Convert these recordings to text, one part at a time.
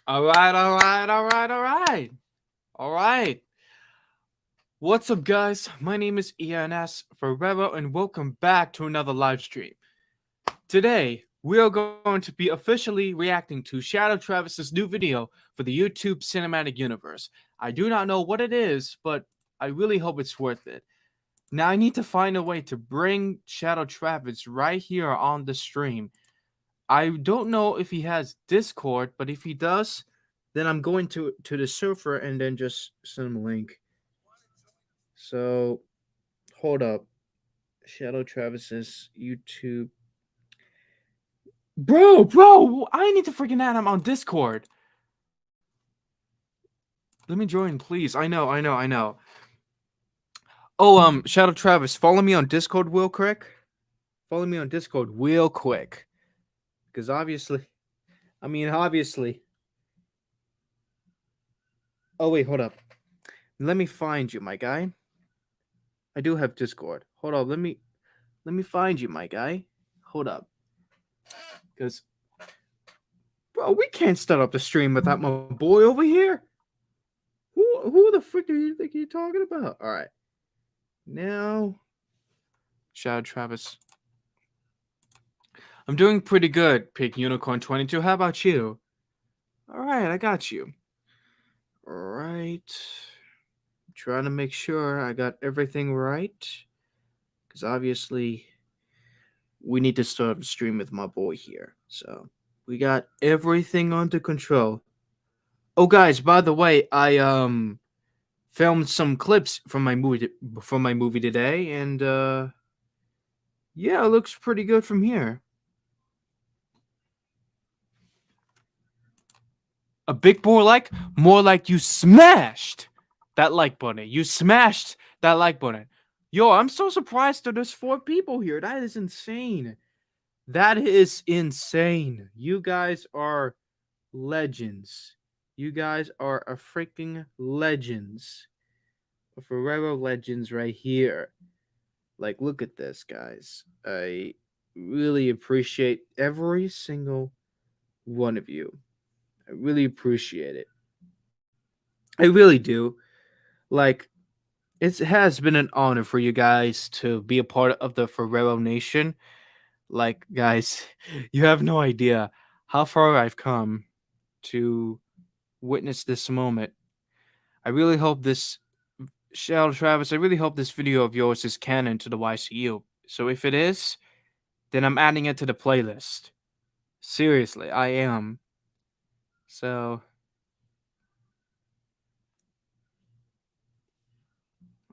All right, all right, all right, all right. All right. What's up, guys? My name is ENSFERRERO, and welcome back to another live stream. Today, we are going to be officially reacting to Shadow Travis's new video for the YouTube Cinematic Universe. I do not know what it is, but I really hope it's worth it. Now, I need to find a way to bring Shadow Travis right here on the stream. I don't know if he has Discord, but if he does, then I'm going to the server and then just send him a link. So hold up, Shadow Travis's YouTube. Bro, I need to freaking add him on Discord. Let me join, please. I know. Oh, Shadow Travis, follow me on Discord real quick. Follow me on Discord real quick, because obviously. Oh wait, hold up. Let me find you, my guy. I do have Discord. Hold up, let me find you, my guy. Hold up. Because, bro, we can't start up the stream without my boy over here. Who the frick do you think you're talking about? All right. Now, Shadow Travis. I'm doing pretty good, Pig Unicorn 22. How about you? All right, I got you. All right. I'm trying to make sure I got everything right. Because obviously, we need to start the stream with my boy here. So, we got everything under control. Oh, guys, by the way, I filmed some clips from my movie today, and yeah, it looks pretty good from here. A bit more like you smashed that like button. You smashed that like button. Yo, I'm so surprised that there's 4 people here. That is insane. That is insane. You guys are legends. You guys are a freaking legends. Forever legends right here. Like, look at this, guys. I really appreciate every single one of you. I really appreciate it. I really do. Like, it has been an honor for you guys to be a part of the Ferrero Nation. Like, guys, you have no idea how far I've come to witness this moment. I really hope this, Shadow Travis, I really hope this video of yours is canon to the YCU. So if it is, then I'm adding it to the playlist. Seriously, I am. So,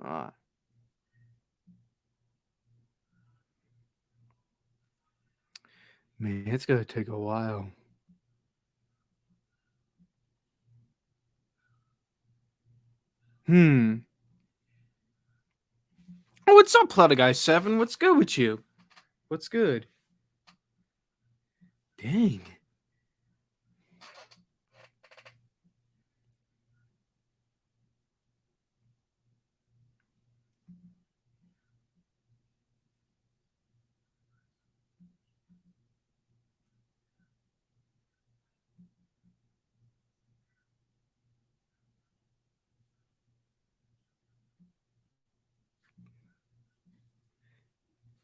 uh, man, it's gonna take a while. Hmm. Oh, what's up, Plata Guy 7? What's good with you? What's good? Dang.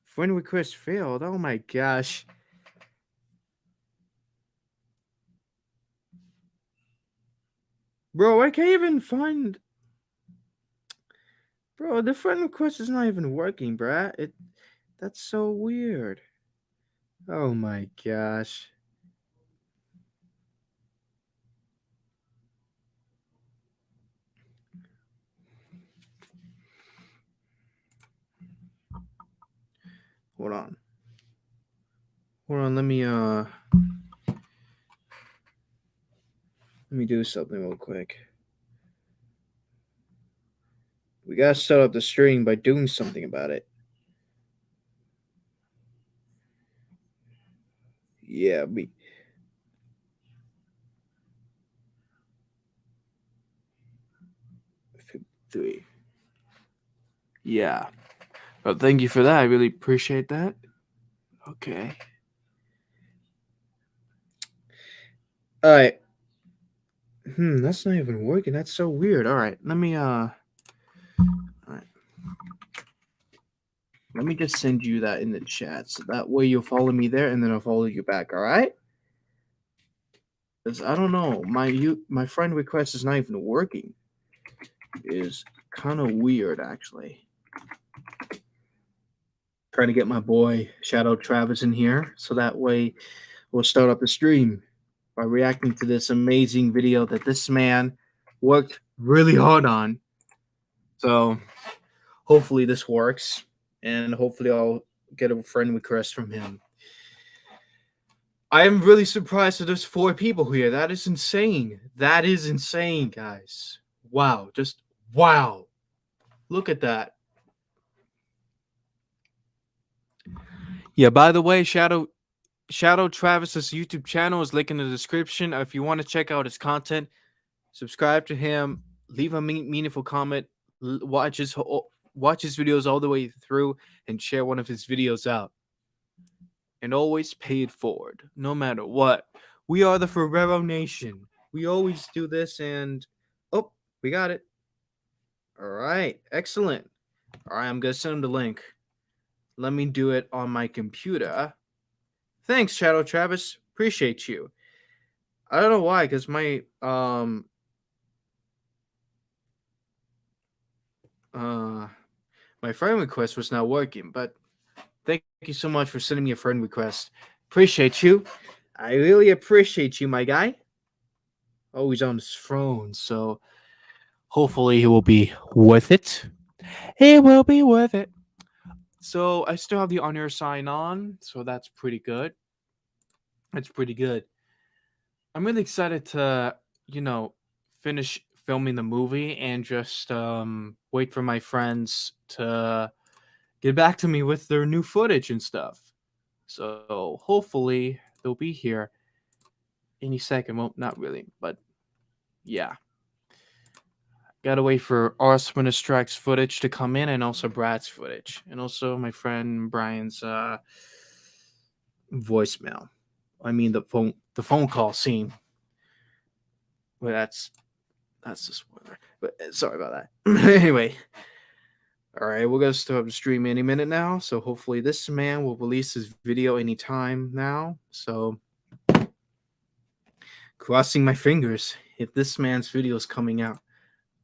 Friend request failed. Oh my gosh. Bro, I can't even find. Bro, the friend request is not even working, bruh. That's so weird. Oh my gosh. Hold on. Let me do something real quick. We gotta set up the stream by doing something about it. Yeah, 3. Yeah. Well, thank you for that. I really appreciate that. Okay. All right. That's not even working. That's so weird. All right, all right. Let me just send you that in the chat, so that way you'll follow me there, and then I'll follow you back. All right? Because I don't know, my friend request is not even working. It is kind of weird, actually. Trying to get my boy Shadow Travis in here, so that way we'll start up the stream by reacting to this amazing video that this man worked really hard on. So hopefully this works, and hopefully I'll get a friend request from him. I am really surprised that there's 4 people here. That is insane. That is insane, guys. Wow, just wow. Look at that. Yeah, by the way, Shadow Travis's YouTube channel is linked in the description. If you want to check out his content, subscribe to him, leave a meaningful comment, watch his videos all the way through, and share one of his videos out. And always pay it forward, no matter what. We are the Ferrero Nation. We always do this, and oh, we got it. All right, excellent. All right, I'm gonna send him the link. Let me do it on my computer. Thanks, Shadow Travis. Appreciate you. I don't know why, because my my friend request was not working, but thank you so much for sending me a friend request. Appreciate you. I really appreciate you, my guy. Oh, he's on his phone, so hopefully he will be worth it. He will be worth it. So I still have the honor sign on, so that's pretty good. That's pretty good. I'm really excited to, finish filming the movie and just wait for my friends to get back to me with their new footage and stuff. So hopefully they'll be here any second. Well, not really, but yeah. Gotta wait for Ars Winter Strike's footage to come in, and also Brad's footage, and also my friend Brian's voicemail. I mean the phone call scene. Well, that's the spoiler. But sorry about that. Anyway, all right, we're gonna start the stream any minute now. So hopefully this man will release his video anytime now. So crossing my fingers if this man's video is coming out.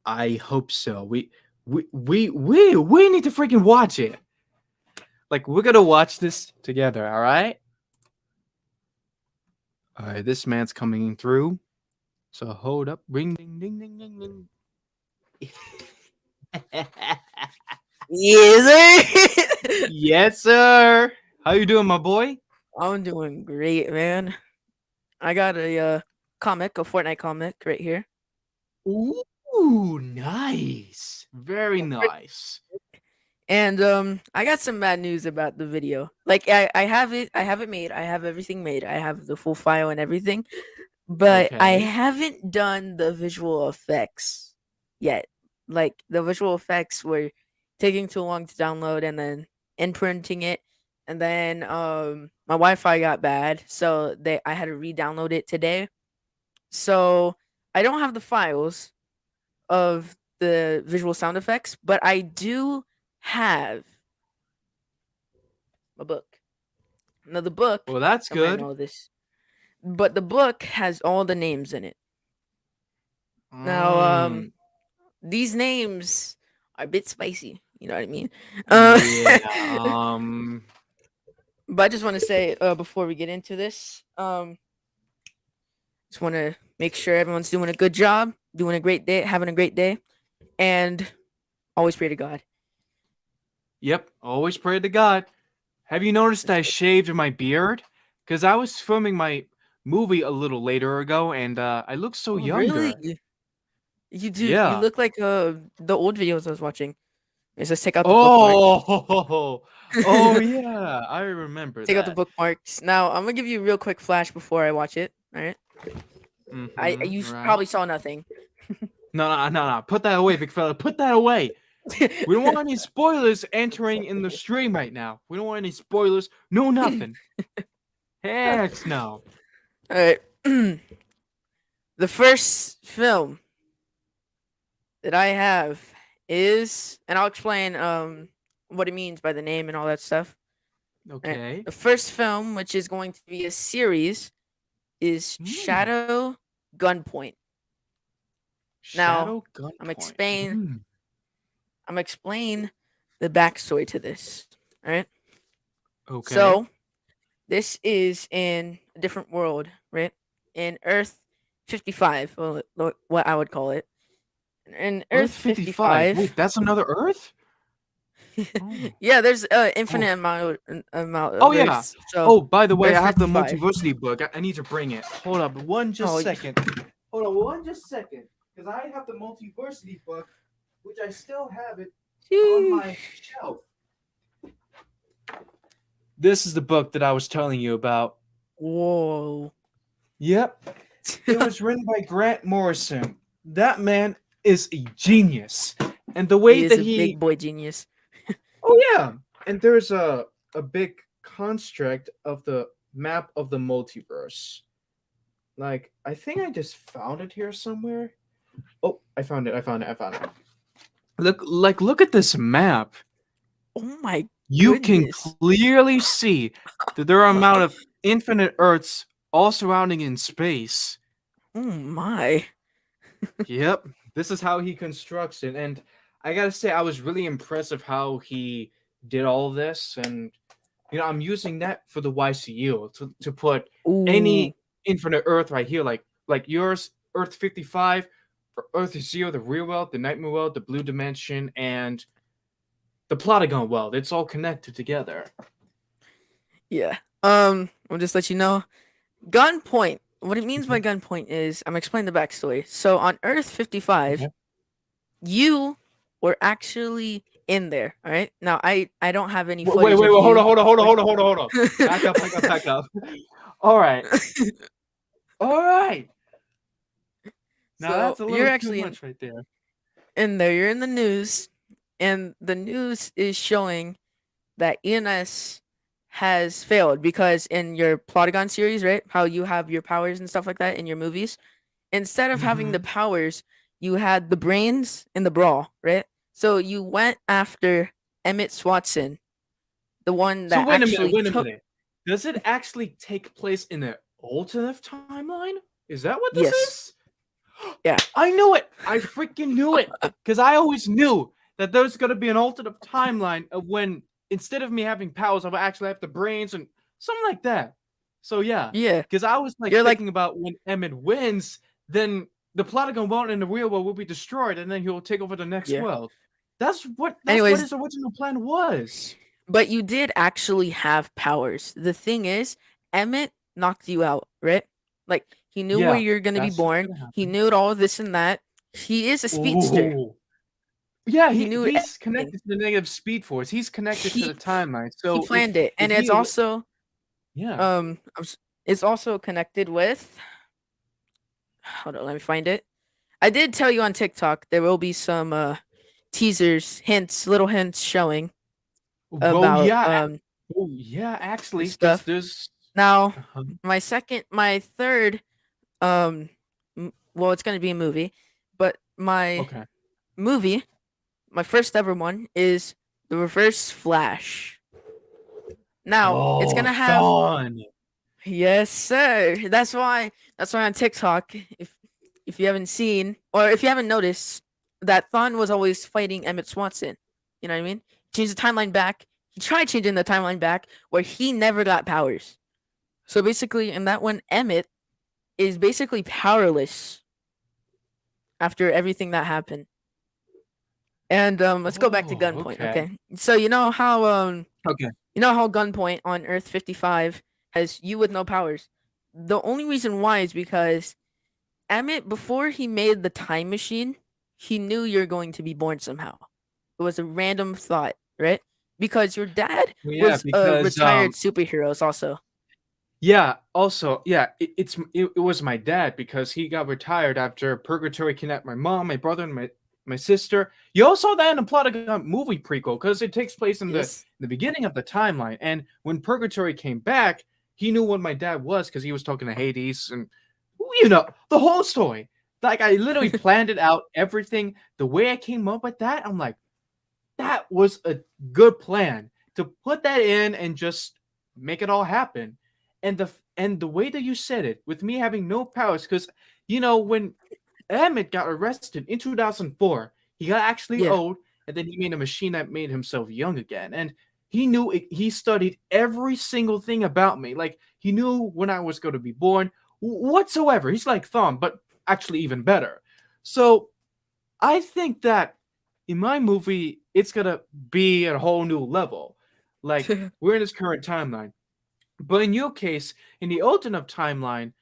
I hope so. We need to freaking watch it. Like, we're gonna watch this together, all right? All right, this man's coming through. So hold up. Ring, ding, ding, ding, ding, ding. Yes, sir. Yes, sir. How you doing, my boy? I'm doing great, man. I got a Fortnite comic right here. Ooh, nice. Very nice. And I got some bad news about the video. Like I have it made. I have everything made. I have the full file and everything. But I Okay. haven't done the visual effects yet. Like the visual effects were taking too long to download and then imprinting it. And then my Wi-Fi got bad, so I had to re-download it today. So I don't have the files of the visual sound effects, but I do have a book. Now the book, Well, that's I might good. know this, but the book has all the names in it. Now, Mm, these names are a bit spicy. You know what I mean? yeah. But I just want to say before we get into this, just want to make sure everyone's doing a good job, doing a great day, having a great day, and always pray to God. Yep. Always pray to God. Have you noticed I shaved my beard? Because I was filming my movie a little later ago, and I look so Oh, really? younger. You do. You Yeah. look like the old videos I was watching. Let's just take out the bookmark. Oh, oh yeah, I remember Take out the that. bookmarks. Now I'm gonna give you a real quick flash before I watch it. All right. You Right. probably saw nothing. No. Put that away, big fella. Put that away. We don't want any spoilers entering in the stream right now. We don't want any spoilers. No, nothing. Heck no. All right. The first film that I have is, and I'll explain what it means by the name and all that stuff. Right. Okay. The first film, which is going to be a series, is Hmm. Shadow Gunpoint. Now, Shadow I'm gunpoint. explain Hmm. I'm explain the backstory to this. All right. Okay. So this is in a different world, right? In Earth 55, what I would call it. In Earth Earth 55. 55, Wait, that's another Earth? Oh. yeah, there's an Oh. infinite amount Oh of yeah. Earths. So Oh, by the way, Earth I have the 55. multiversity book. I need to bring it. Hold up, one just Oh, second. Hold on, one just second, because I have the multiversity book, which I still have it on my sheesh. shelf. This is the book that I was telling you about. Whoa. Yep, it was written by Grant Morrison. That man is a genius, and the way He is that a he. big boy genius. Oh yeah, and there's a big construct of the map of the multiverse. Like, I think I just found it here somewhere. Oh, I found it. I found it. I found it. Look at this map. Oh my You can goodness. clearly see that there are a amount of infinite Earths all surrounding in space. Oh my. Yep, this is how he constructs it, and I gotta say, I was really impressed of how he did all this, and I'm using that for the YCU to put Ooh. any infinite Earth right here, like yours, Earth 55, Earth Zero, the real world, the nightmare world, the blue dimension, and the Plotagon world. It's all connected together. Yeah. I'll just let you know. Gunpoint. What it means by Mhm. gunpoint is I'm explaining the backstory. So on Earth 55, Okay. you were actually in there. All right. Now I don't have any Wait, footage wait, of wait, hold on, you, hold on, of hold on, course. hold on, hold on, hold on. Back up, back up, back up. All right, all right. Now So that's a you're little too actually in much right there. in there. You're in the news, and the news is showing that ENS has failed because in your Plotagon series, right? How you have your powers and stuff like that in your movies, instead of having the Hmm. powers, you had the brains in the brawl, right? So you went after Emmett Swatson, the one So that wait a minute, actually wait a took. minute. Does it actually take place in an alternate timeline? Is that what this Yes. is? Yeah. I knew it. I freaking knew it. Because I always knew that there's going to be an alternate timeline of when instead of me having powers, I will actually have the brains and something like that. So yeah, Yeah. because I was like You're like, thinking about when Emmett wins, then the Plotagon world and the real world will be destroyed, and then he'll take over the next yeah. world. That's what Anyways, his original plan was. but you did actually have powers. The thing is, Emmett knocked you out, right? Like he knew where Yeah, you're gonna be that's what's born. gonna He happen. knew all this and that. He is a speedster. Oh, yeah, He he knew he's everything. connected to the negative speed force. He's connected to He the timeline. he So if planned it, if and it's he also yeah. um it's also connected with. Hold on, let me find it. I did tell you on TikTok there will be some teasers, hints, little hints showing Well, about yeah, actually, because stuff. there's Now, uh my third well, it's gonna be a movie, but my okay. movie, my first ever one, is the Reverse Flash. Now, it's Oh, gonna have. fun. Yes, sir. That's why on TikTok, if you haven't seen or if you haven't noticed, that Thawne was always fighting Emmett Swanson. You know what I mean? Changed the timeline back. He tried changing the timeline back where he never got powers. So basically, in that one, Emmett is basically powerless after everything that happened. And let's go back to Oh, Gunpoint. okay. Okay, so Okay. you know how Gunpoint on Earth 55 has you with no powers. The only reason why is because Emmett, before he made the time machine, he knew you're going to be born somehow. It was a random thought, right? Because your dad Well, yeah, was a because retired superhero, also. yeah, also, yeah, it was my dad because he got retired after Purgatory kidnapped my mom, my brother, and my sister. You also saw that in the plot of the movie prequel because it takes place in Yes. the beginning of the timeline. And when Purgatory came back, he knew what my dad was because he was talking to Hades, and the whole story. Like I literally planned it out, everything. The way I came up with that, I'm like, that was a good plan to put that in and just make it all happen. And the way that you said it, with me having no powers, because when Emmett got arrested in 2004, he got actually Yeah. old, and then he made a machine that made himself young again. And he knew it, he studied every single thing about me. Like he knew when I was going to be born, whatsoever. He's like Thumb, but actually even better. So I think that in my movie, it's gonna be a whole new level. Like we're in this current timeline, but in your case, in the alternate timeline,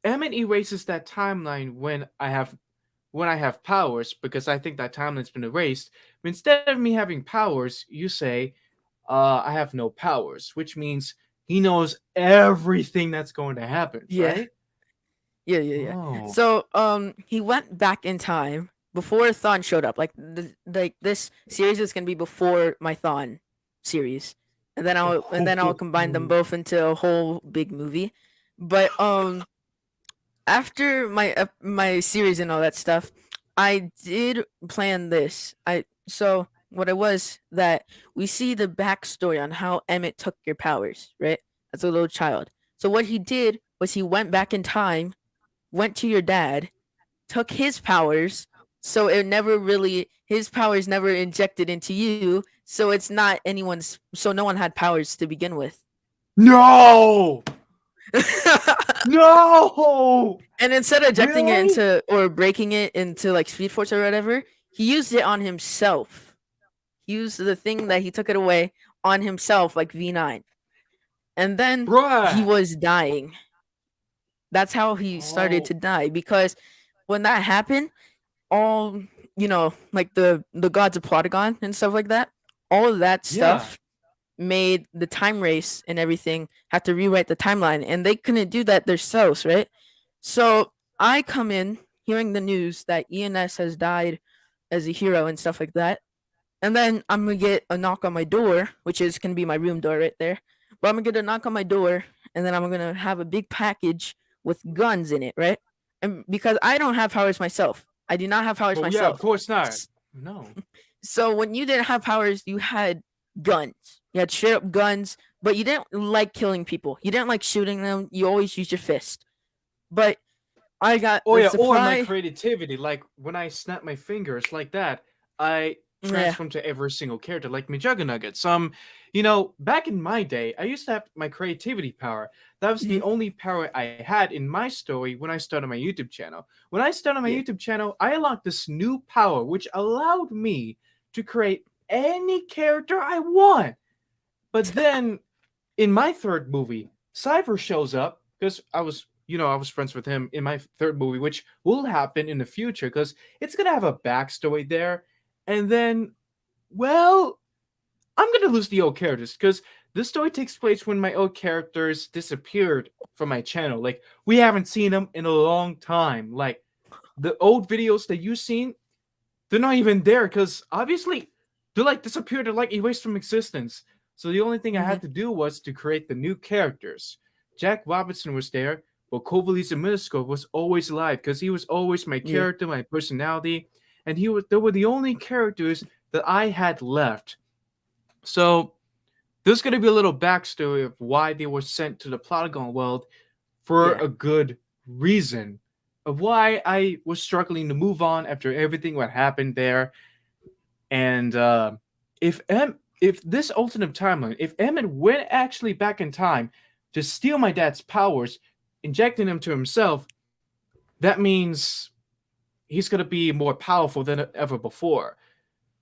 Emmett erases that timeline when I have powers because I think that timeline's been erased. But instead of me having powers, you say, I have no powers, which means he knows everything that's going to happen, Yeah. right? Yeah. Oh, So he went back in time before Thon showed up. Like this series is gonna be before my Thon series, and then I'll combine them both into a whole big movie. But after my series and all that stuff, I did plan this. I so what it was that we see the backstory on how Emmett took your powers, right? As a little child. So what he did was he went back in time, went to your dad, took his powers, so it never really his powers never injected into you, so it's not anyone's so no one had powers to begin with. no, no, And instead of ejecting it really? into or breaking it into like Speed Force or whatever, he used it on himself. He used the thing that he took it away on himself, like V9. And then he Bruh. was dying. That's how he started Oh, to die because when that happened, all like the gods of Plotagon and stuff like that, all of that yeah. stuff made the time race and everything have to rewrite the timeline, and they couldn't do that themselves, right? So I come in hearing the news that ENS has died as a hero and stuff like that, and then I'm gonna get a knock on my door, which is gonna be my room door right there. But I'm gonna get a knock on my door, and then I'm gonna have a big package with guns in it, right? And because I don't have powers myself, I do not have powers Oh, yeah, of myself. course not. No. So when you didn't have powers, you had guns. You had straight up guns, but you didn't like killing people. You didn't like shooting them. You always used your fist. But I got Oh, the yeah, or my surprise. creativity. Like, when I snap my fingers like that, I Yeah. transform to every single character, like me Nuggets. Back in my day, I used to have my creativity power. That was the Mhm. only power I had in my story when I started my YouTube channel. When I started my Yeah. YouTube channel, I unlocked this new power, which allowed me to create any character I want. But then in my third movie, Cypher shows up because I was friends with him in my third movie, which will happen in the future because it's gonna have a backstory there. And then, well, I'm gonna lose the old characters because this story takes place when my old characters disappeared from my channel. Like we haven't seen them in a long time. Like the old videos that you've seen, they're not even there because obviously they're like disappeared, they're like erased from existence. So the only thing I Mhm. had to do was to create the new characters. Jack Robinson was there, but Kovalisa Miniscope was always alive because he was always my Yeah. character, my personality, and they were the only characters that I had left. So there's gonna be a little backstory of why they were sent to the Plotagon world for Yeah. a good reason. Of why I was struggling to move on after everything what happened there, and if this alternate timeline, if Emmett went actually back in time to steal my dad's powers, injecting them to himself, that means he's gonna be more powerful than ever before,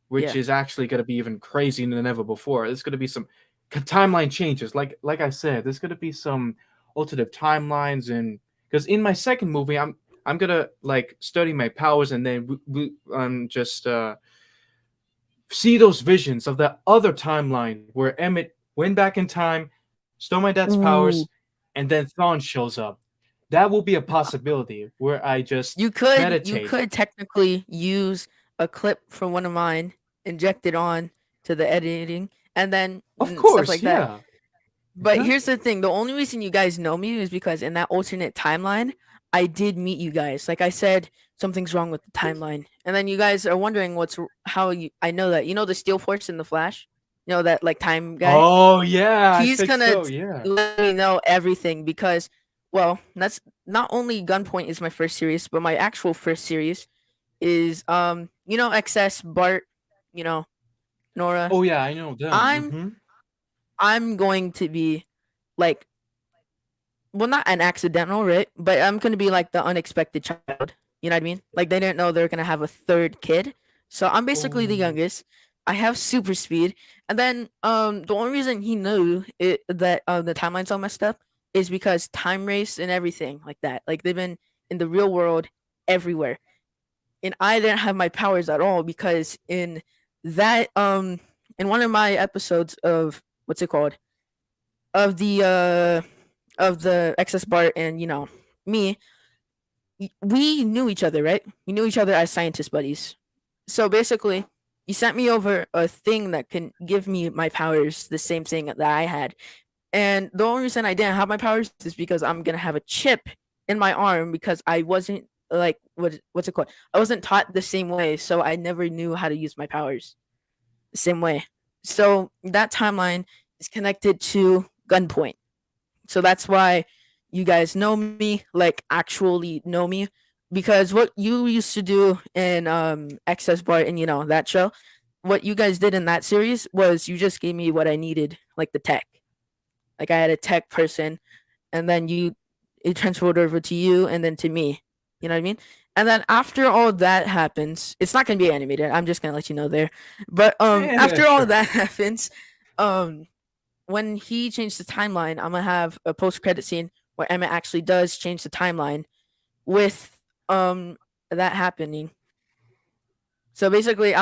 which Yeah. is actually gonna be even crazier than ever before. There's gonna be some timeline changes, like I said. There's gonna be some alternate timelines, and because in my second movie, I'm gonna like study my powers and then just see those visions of that other timeline where Emmett went back in time, stole my dad's powers, Ooh. and then Thawne shows up. That will be a possibility where I just You meditate. could technically use a clip from one of mine, inject it on to the editing, and then Of stuff course, like that. yeah. But Huh? here's the thing: the only reason you guys know me is because in that alternate timeline, I did meet you guys. Like I said, something's wrong with the timeline, and then you guys are wondering how you. I know that, the Steel Force in the Flash. You know that, like, time guy. Oh yeah, I He's think gonna so. Yeah. let me know everything because, well, that's not only Gunpoint is my first series, but my actual first series is XS Bart, you know Nora. Oh yeah, I know them. I'm Mm-hmm. I'm going to be like, well, not an accidental, right? But I'm gonna be like the unexpected child. You know what I mean? Like they didn't know they're gonna have a third kid. So I'm basically the Oh. youngest. I have super speed, and then the only reason he knew it that the timeline's all messed up is because time race and everything like that. Like they've been in the real world everywhere, and I didn't have my powers at all because that in one of my episodes of what's it called of the excess Bart and me, we knew each other, right? We knew each other as scientist buddies. So basically, you sent me over a thing that can give me my powers, the same thing that I had. And the only reason I didn't have my powers is because I'm gonna have a chip in my arm because I wasn't like what's it called? I wasn't taught the same way, so I never knew how to use my powers the same way. So that timeline is connected to Gunpoint. So that's why you guys know me, like actually know me, because what you used to do in Excess Bar and that show, what you guys did in that series was you just gave me what I needed, like the tech. Like I had a tech person, and then it transferred over to you, and then to me. You know what I mean? And then after all that happens, it's not gonna be animated. I'm just gonna let you know there. But Yeah, after all sure. that happens, um when he changed the timeline, I'm gonna have a post credit scene where Emma actually does change the timeline with that happening. So basically,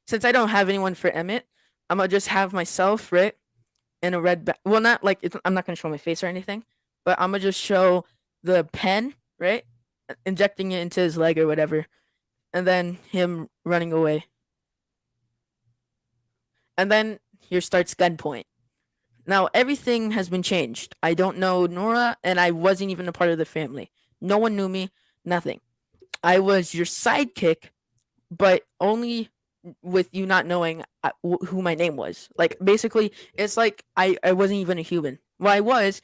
since I don't have anyone for Emmett, I'm gonna just have myself, right, in a red well, not like I'm not gonna show my face or anything, but I'm gonna just show the pen, right, injecting it into his leg or whatever, and then him running away, and then here starts Gunpoint. Now everything has been changed. I don't know Nora, and I wasn't even a part of the family. No one knew me. Nothing. I was your sidekick, but only with you not knowing who my name was. Like basically, it's like I wasn't even a human. Well, I was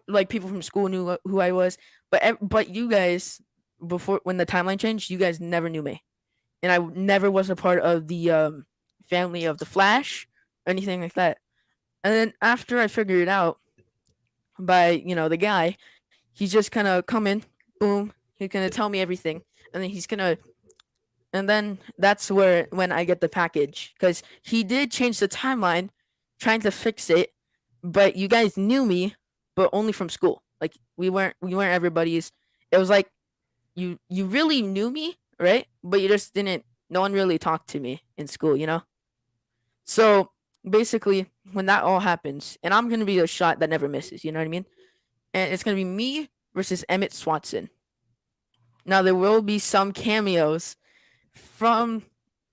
like people from school knew who I was, but you guys before when the timeline changed, you guys never knew me, and I never was a part of the family of the Flash or anything like that. And then after I figured it out by the guy, he's just gonna come in, boom, he's gonna tell me everything, and then that's when I get the package because he did change the timeline, trying to fix it, but you guys knew me, but only from school. Like we weren't everybody's. It was like you really knew me, right? But you just didn't. No one really talked to me in school. So basically, when that all happens, and I'm gonna be a shot that never misses, you know what I mean? And it's gonna be me versus Emmett Swanson. Now there will be some cameos from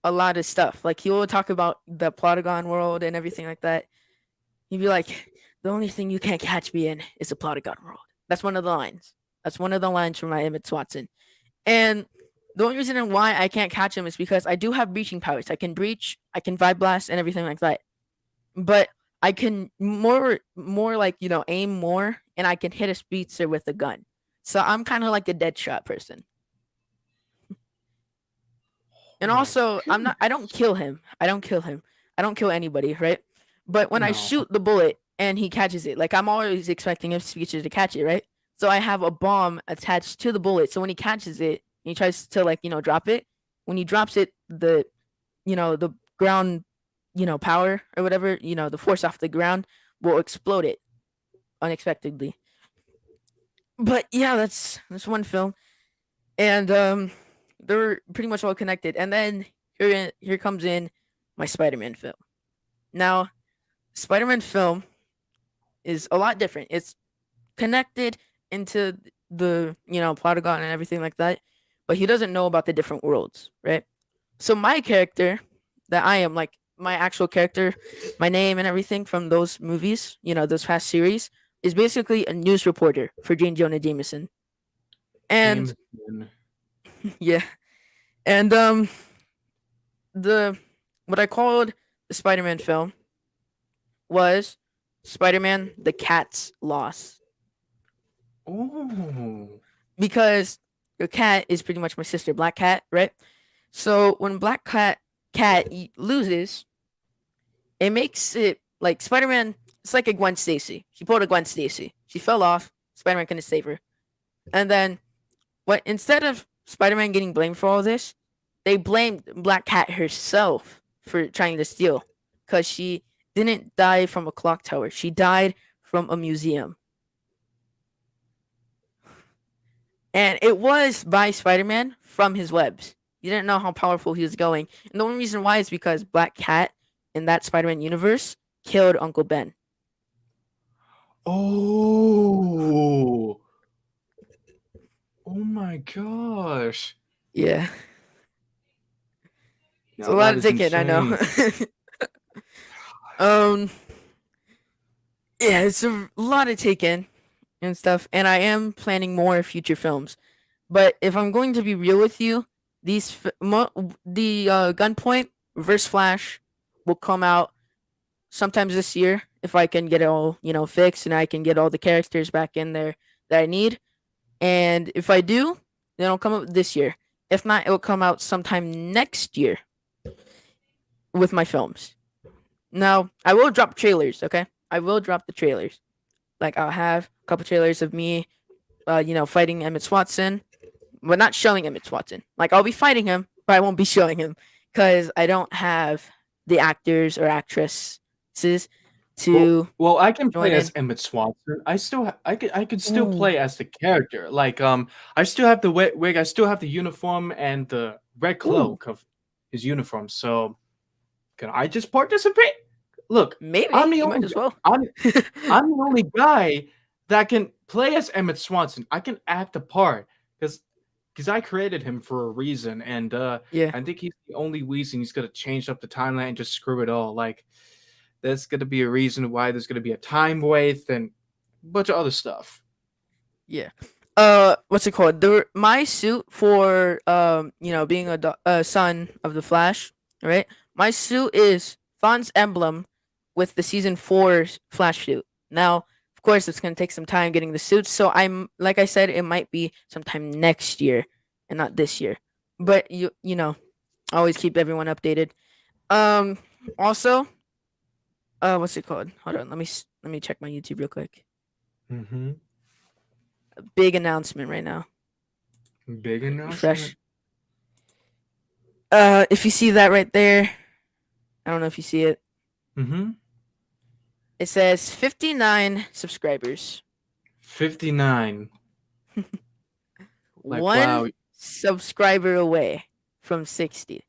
a lot of stuff. Like he will talk about the Plotagon world and everything like that. He'd be like, "The only thing you can't catch me in is the Plotagon world." That's one of the lines. That's one of the lines from my Emmett Swanson. And the only reason why I can't catch him is because I do have breaching powers. I can breach, I can vibe blast, and everything like that. But I can more like aim more, and I can hit a speedster with a gun. So I'm kind of like a dead shot person. Oh And my also, goodness. I don't kill him. I don't kill him. I don't kill anybody, right? But when I No. shoot the bullet and he catches it, like I'm always expecting a speedster to catch it, right? So I have a bomb attached to the bullet. So when he catches it, he tries to drop it. When he drops it, the ground, power or whatever, the force off the ground will explode it unexpectedly. But yeah, that's one film, and they're pretty much all connected. And then here comes in my Spider-Man film. Now, Spider-Man film is a lot different. It's connected into the Plotagon and everything like that, but he doesn't know about the different worlds, right? So my character, that I am like my actual character, my name and everything from those movies, those past series, is basically a news reporter for Jane Jonah Jameson. And Same thing. yeah, and the what I called the Spider-Man film was Spider-Man: The Cat's Loss, Oh. because your cat is pretty much my sister, Black Cat, right? So when Black Cat loses, it makes it like Spider-Man. It's like a Gwen Stacy. She pulled a Gwen Stacy. She fell off. Spider-Man couldn't save her, and then what? Instead of Spider-Man getting blamed for all this, they blamed Black Cat herself for trying to steal, because she didn't die from a clock tower. She died from a museum. And it was by Spider-Man from his webs. You didn't know how powerful he was going. And the only reason why is because Black Cat in that Spider-Man universe killed Uncle Ben. Oh. Oh my gosh. Yeah. It's a Now lot that of is thinking, I know. insane. um yeah, it's a lot of taking and stuff, and I am planning more future films. But if I'm going to be real with you, the Gunpoint Reverse Flash will come out sometimes this year if I can get it all, fixed, and I can get all the characters back in there that I need. And if I do, then it'll come out this year. If not, it will come out sometime next year with my films. Now, I will drop trailers, okay? I will drop the trailers. Like, I'll have a couple trailers of me, fighting Emmett Watson, but not showing Emmett Watson. Like, I'll be fighting him, but I won't be showing him because I don't have the actors or actresses to Well, I can join play as in. Emmett Swanson. I could still Ooh, play as the character. Like, I still have the wig, I still have the uniform and the red ooh, cloak of his uniform. So, can I just participate? Look, I'm maybe the you might only as well. I'm I'm the only guy that can play as Emmett Swanson. I can act the part because I created him for a reason, and Yeah, I think he's the only reason he's gonna change up the timeline and just screw it all. Like, there's gonna be a reason why there's gonna be a time waste and a bunch of other stuff. yeah. What's it called? My suit for being a son of the Flash, right? My suit is Thawne's emblem with the season 4 Flash suit. Now, of course, it's gonna take some time getting the suits, so I'm like I said, it might be sometime next year and not this year. But I always keep everyone updated. Um, Also, what's it called? Hold on, let me check my YouTube real quick. Mm-hmm. Big announcement right now. Big announcement. Refresh. If you see that right there, I don't know if you see it. Mm-hmm. It says 59 subscribers. 59. Like, One wow. subscriber away from 60.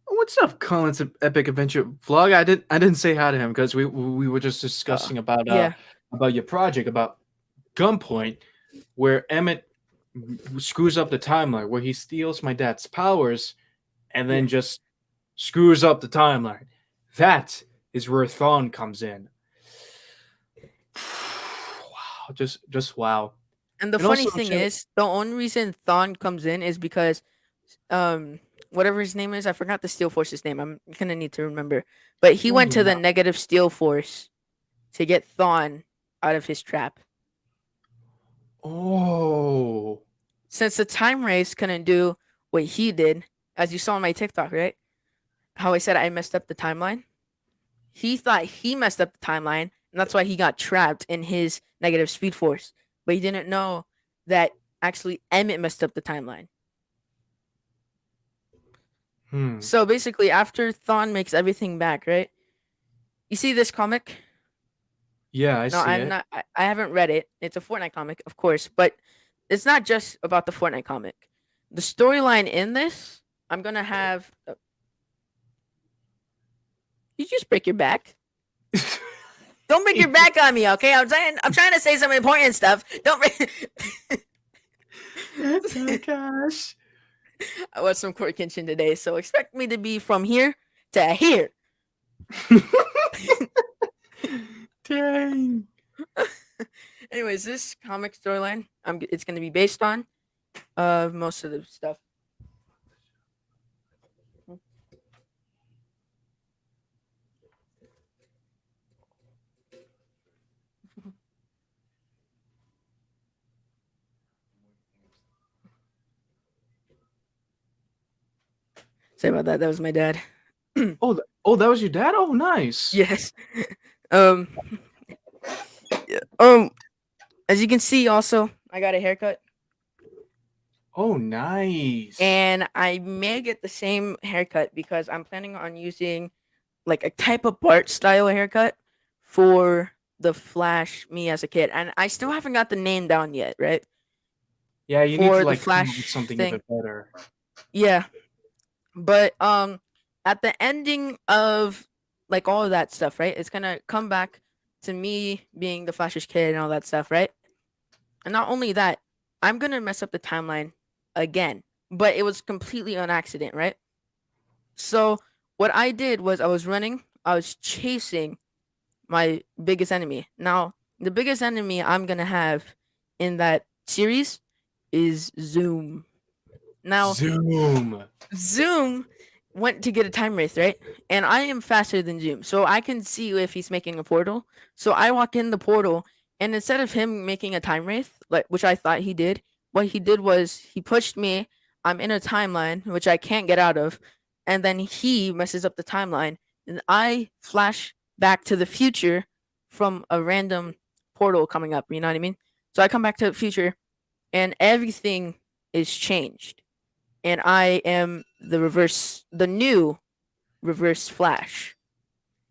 What's up, Colin's epic adventure vlog? I didn't say hi to him because we were just Uh, discussing yeah, about your project about Gunpoint, where Emmett screws up the timeline, where he steals my dad's powers and yeah. then just screws up the timeline. That is where Thawne comes in. Wow, just wow. And the And funny also, thing is, the only reason Thawne comes in is because whatever his name is, I forgot the Steel Force's name. I'm gonna need to remember. But he went to the negative Steel Force to get Thawne out of his trap. oh, Since the time race couldn't do what he did, as you saw on my TikTok, right? How I said I messed up the timeline. He thought he messed up the timeline, and that's why he got trapped in his negative speed force. But he didn't know that actually Emmett messed up the timeline. hmm. So basically, after Thawne makes everything back, right? You see this comic? Yeah, I No, see I'm it. not. I haven't read it. It's a Fortnite comic, of course, but it's not just about the Fortnite comic. The storyline in this, I'm gonna have. You just break your back. Don't break your back on me, okay? I'm trying to say some important stuff. Don't break. Oh gosh. I watched some Court Kenshin today, so expect me to be from here to here. Dang. Anyways, this comic storyline, it's gonna be based on most of the stuff. Sorry about that. That was my dad. Oh, that was your dad. Oh, nice. Yes. Um. Yeah, as you can see, also I got a haircut, Oh, nice. and I may get the same haircut because I'm planning on using like a type of Bart style haircut for the Flash me as a kid, and I still haven't got the name down yet, right? Yeah, you need to For the like come up with Flash something thing, even better. yeah. But at the ending of like all of that stuff, right? It's gonna come back to me being the Flash's kid and all that stuff, right? And not only that, I'm gonna mess up the timeline again, but it was completely on accident, right? So what I did was I was running, I was chasing my biggest enemy. Now, the biggest enemy I'm gonna have in that series is Zoom. Now, Zoom. Zoom went to get a time wraith, right? And I am faster than Zoom, so I can see if he's making a portal. So I walk in the portal, and instead of him making a time wraith, like which I thought he did, what he did was he pushed me. I'm in a timeline which I can't get out of, and then he messes up the timeline, and I flash back to the future from a random portal coming up. You know what I mean? So I come back to the future, and everything is changed, and I am the new reverse Flash.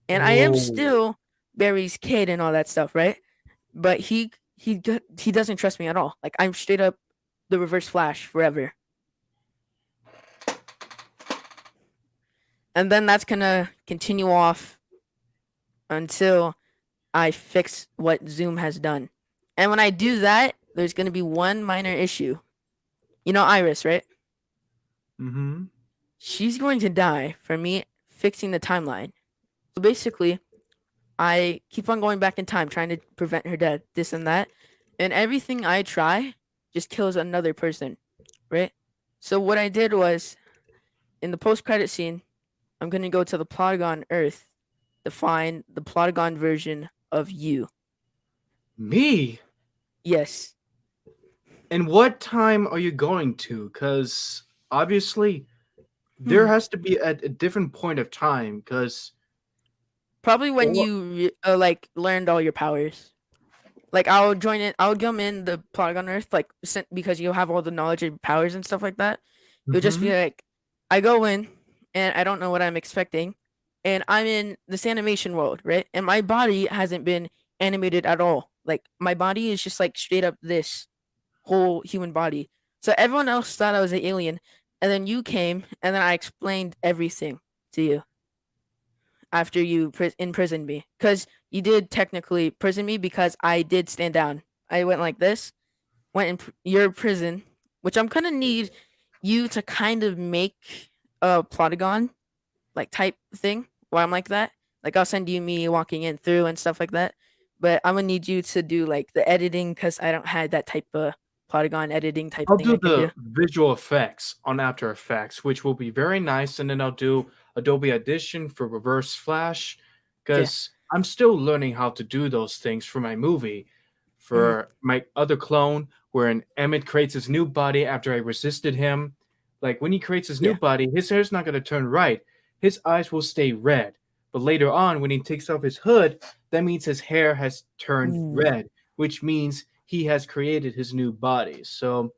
And I am Oh, still Barry's kid and all that stuff, right? But he doesn't trust me at all. Like I'm straight up the reverse Flash forever. And then that's gonna continue off until I fix what Zoom has done. And when I do that, there's gonna be one minor issue. You know Iris, right? mm-hmm. She's going to die for me fixing the timeline. So basically, I keep on going back in time trying to prevent her death, this and that. And everything I try just kills another person, right? So what I did was in the post credit scene, I'm gonna go to the Plotagon Earth to find the Plotagon version of you. Me? Yes. And what time are you going to? Because obviously there Hmm. has to be a different point of time. Because Probably when you like learned all your powers. Like I'll join it. I'll come in the Plotagon Earth like because you have all the knowledge and powers and stuff like that. It would just be mm-hmm. like I go in and I don't know what I'm expecting, and I'm in this animation world, right? And my body hasn't been animated at all. Like my body is just like straight up this whole human body. So everyone else thought I was an alien, and then you came, and then I explained everything to you after you imprisoned me, because you did technically prison me because I did stand down. I went like this, went in your prison, which I'm gonna need you to kind of make a Plotagon like type thing where I'm like that. Like I'll send you me walking in through and stuff like that. But I'm gonna need you to do like the editing because I don't have that type of Plotagon editing type I'll thing do I can the do. visual effects on After Effects, which will be very nice, and then I'll do Adobe Audition for Reverse Flash, Yeah. because I'm still learning how to do those things for my movie. Mm. For my other clone, wherein Emmett creates his new body after I resisted him. Like when he creates his new Yeah. body, his hair's not gonna turn right. His eyes will stay red. But later on, when he takes off his hood, that means his hair has turned Ooh. red, which means he has created his new body. So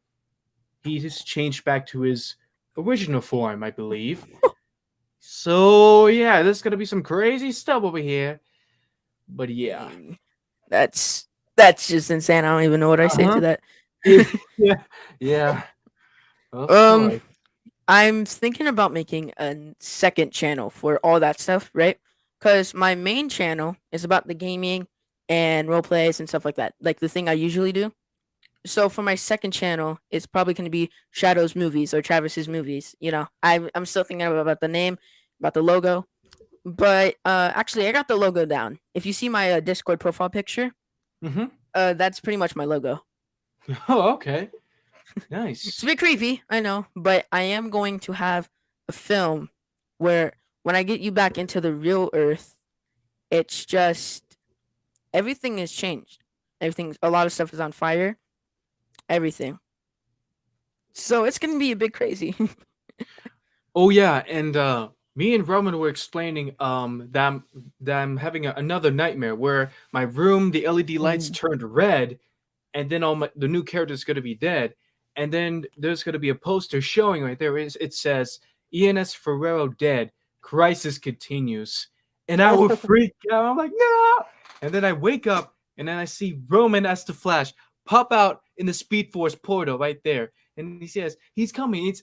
he has changed back to his original form, I believe. So yeah, there's gonna be some crazy stuff over here. But yeah. Dang. That's just insane. I don't even know what I say Uh-huh. to that. Yeah. Yeah. Of um course. I'm thinking about making a second channel for all that stuff, right? Because my main channel is about the gaming and role plays and stuff like that, like the thing I usually do. So for my second channel, it's probably going to be Shadow's Movies or Travis's Movies. You know, I'm still thinking about the name, about the logo, but actually I got the logo down. If you see my Discord profile picture, Mm-hmm. that's pretty much my logo. Oh, okay. It's a Nice. bit creepy, I know, but I am going to have a film where when I get you back into the real Earth, it's just everything has changed. A lot of stuff is on fire. Everything. So it's gonna be a bit crazy. Oh yeah, and me and Roman were explaining that I'm having another nightmare where my room, the LED lights Ooh. turned red, and then the new character's gonna be dead, and then there's gonna be a poster showing right there. It says ENSFERRERO dead. Crisis continues, and I would Oh. freak out. I'm like, no! And then I wake up, and then I see Roman as the Flash pop out in the Speed Force portal right there, and he says he's coming.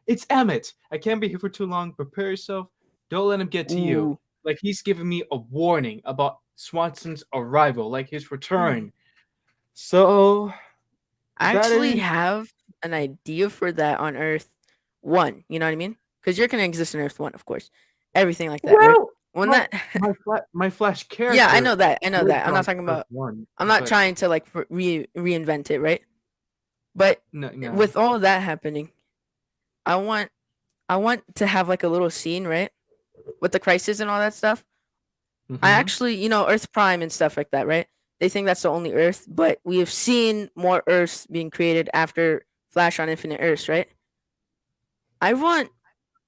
It's Emmett. I can't be here for too long. Prepare yourself. Don't let him get to you. Ooh. Like he's giving me a warning about Swanson's arrival, like his Hmm. return. So I that actually is have an idea for that on Earth One. You know what I mean? Because you're gonna exist in Earth One, of course. Everything like that, right? well, When my that, my Flash yeah, I character know that. I know lived that. I'm not on talking Earth about. One, I'm not but trying to like reinvent it, right? But no, no. with all of that happening, I want I want to have like a little scene, right? With the crisis and all that stuff. I Mm-hmm. actually, Earth Prime and stuff like that, right? They think that's the only Earth, but we have seen more Earths being created after Flash on Infinite Earths, right? I want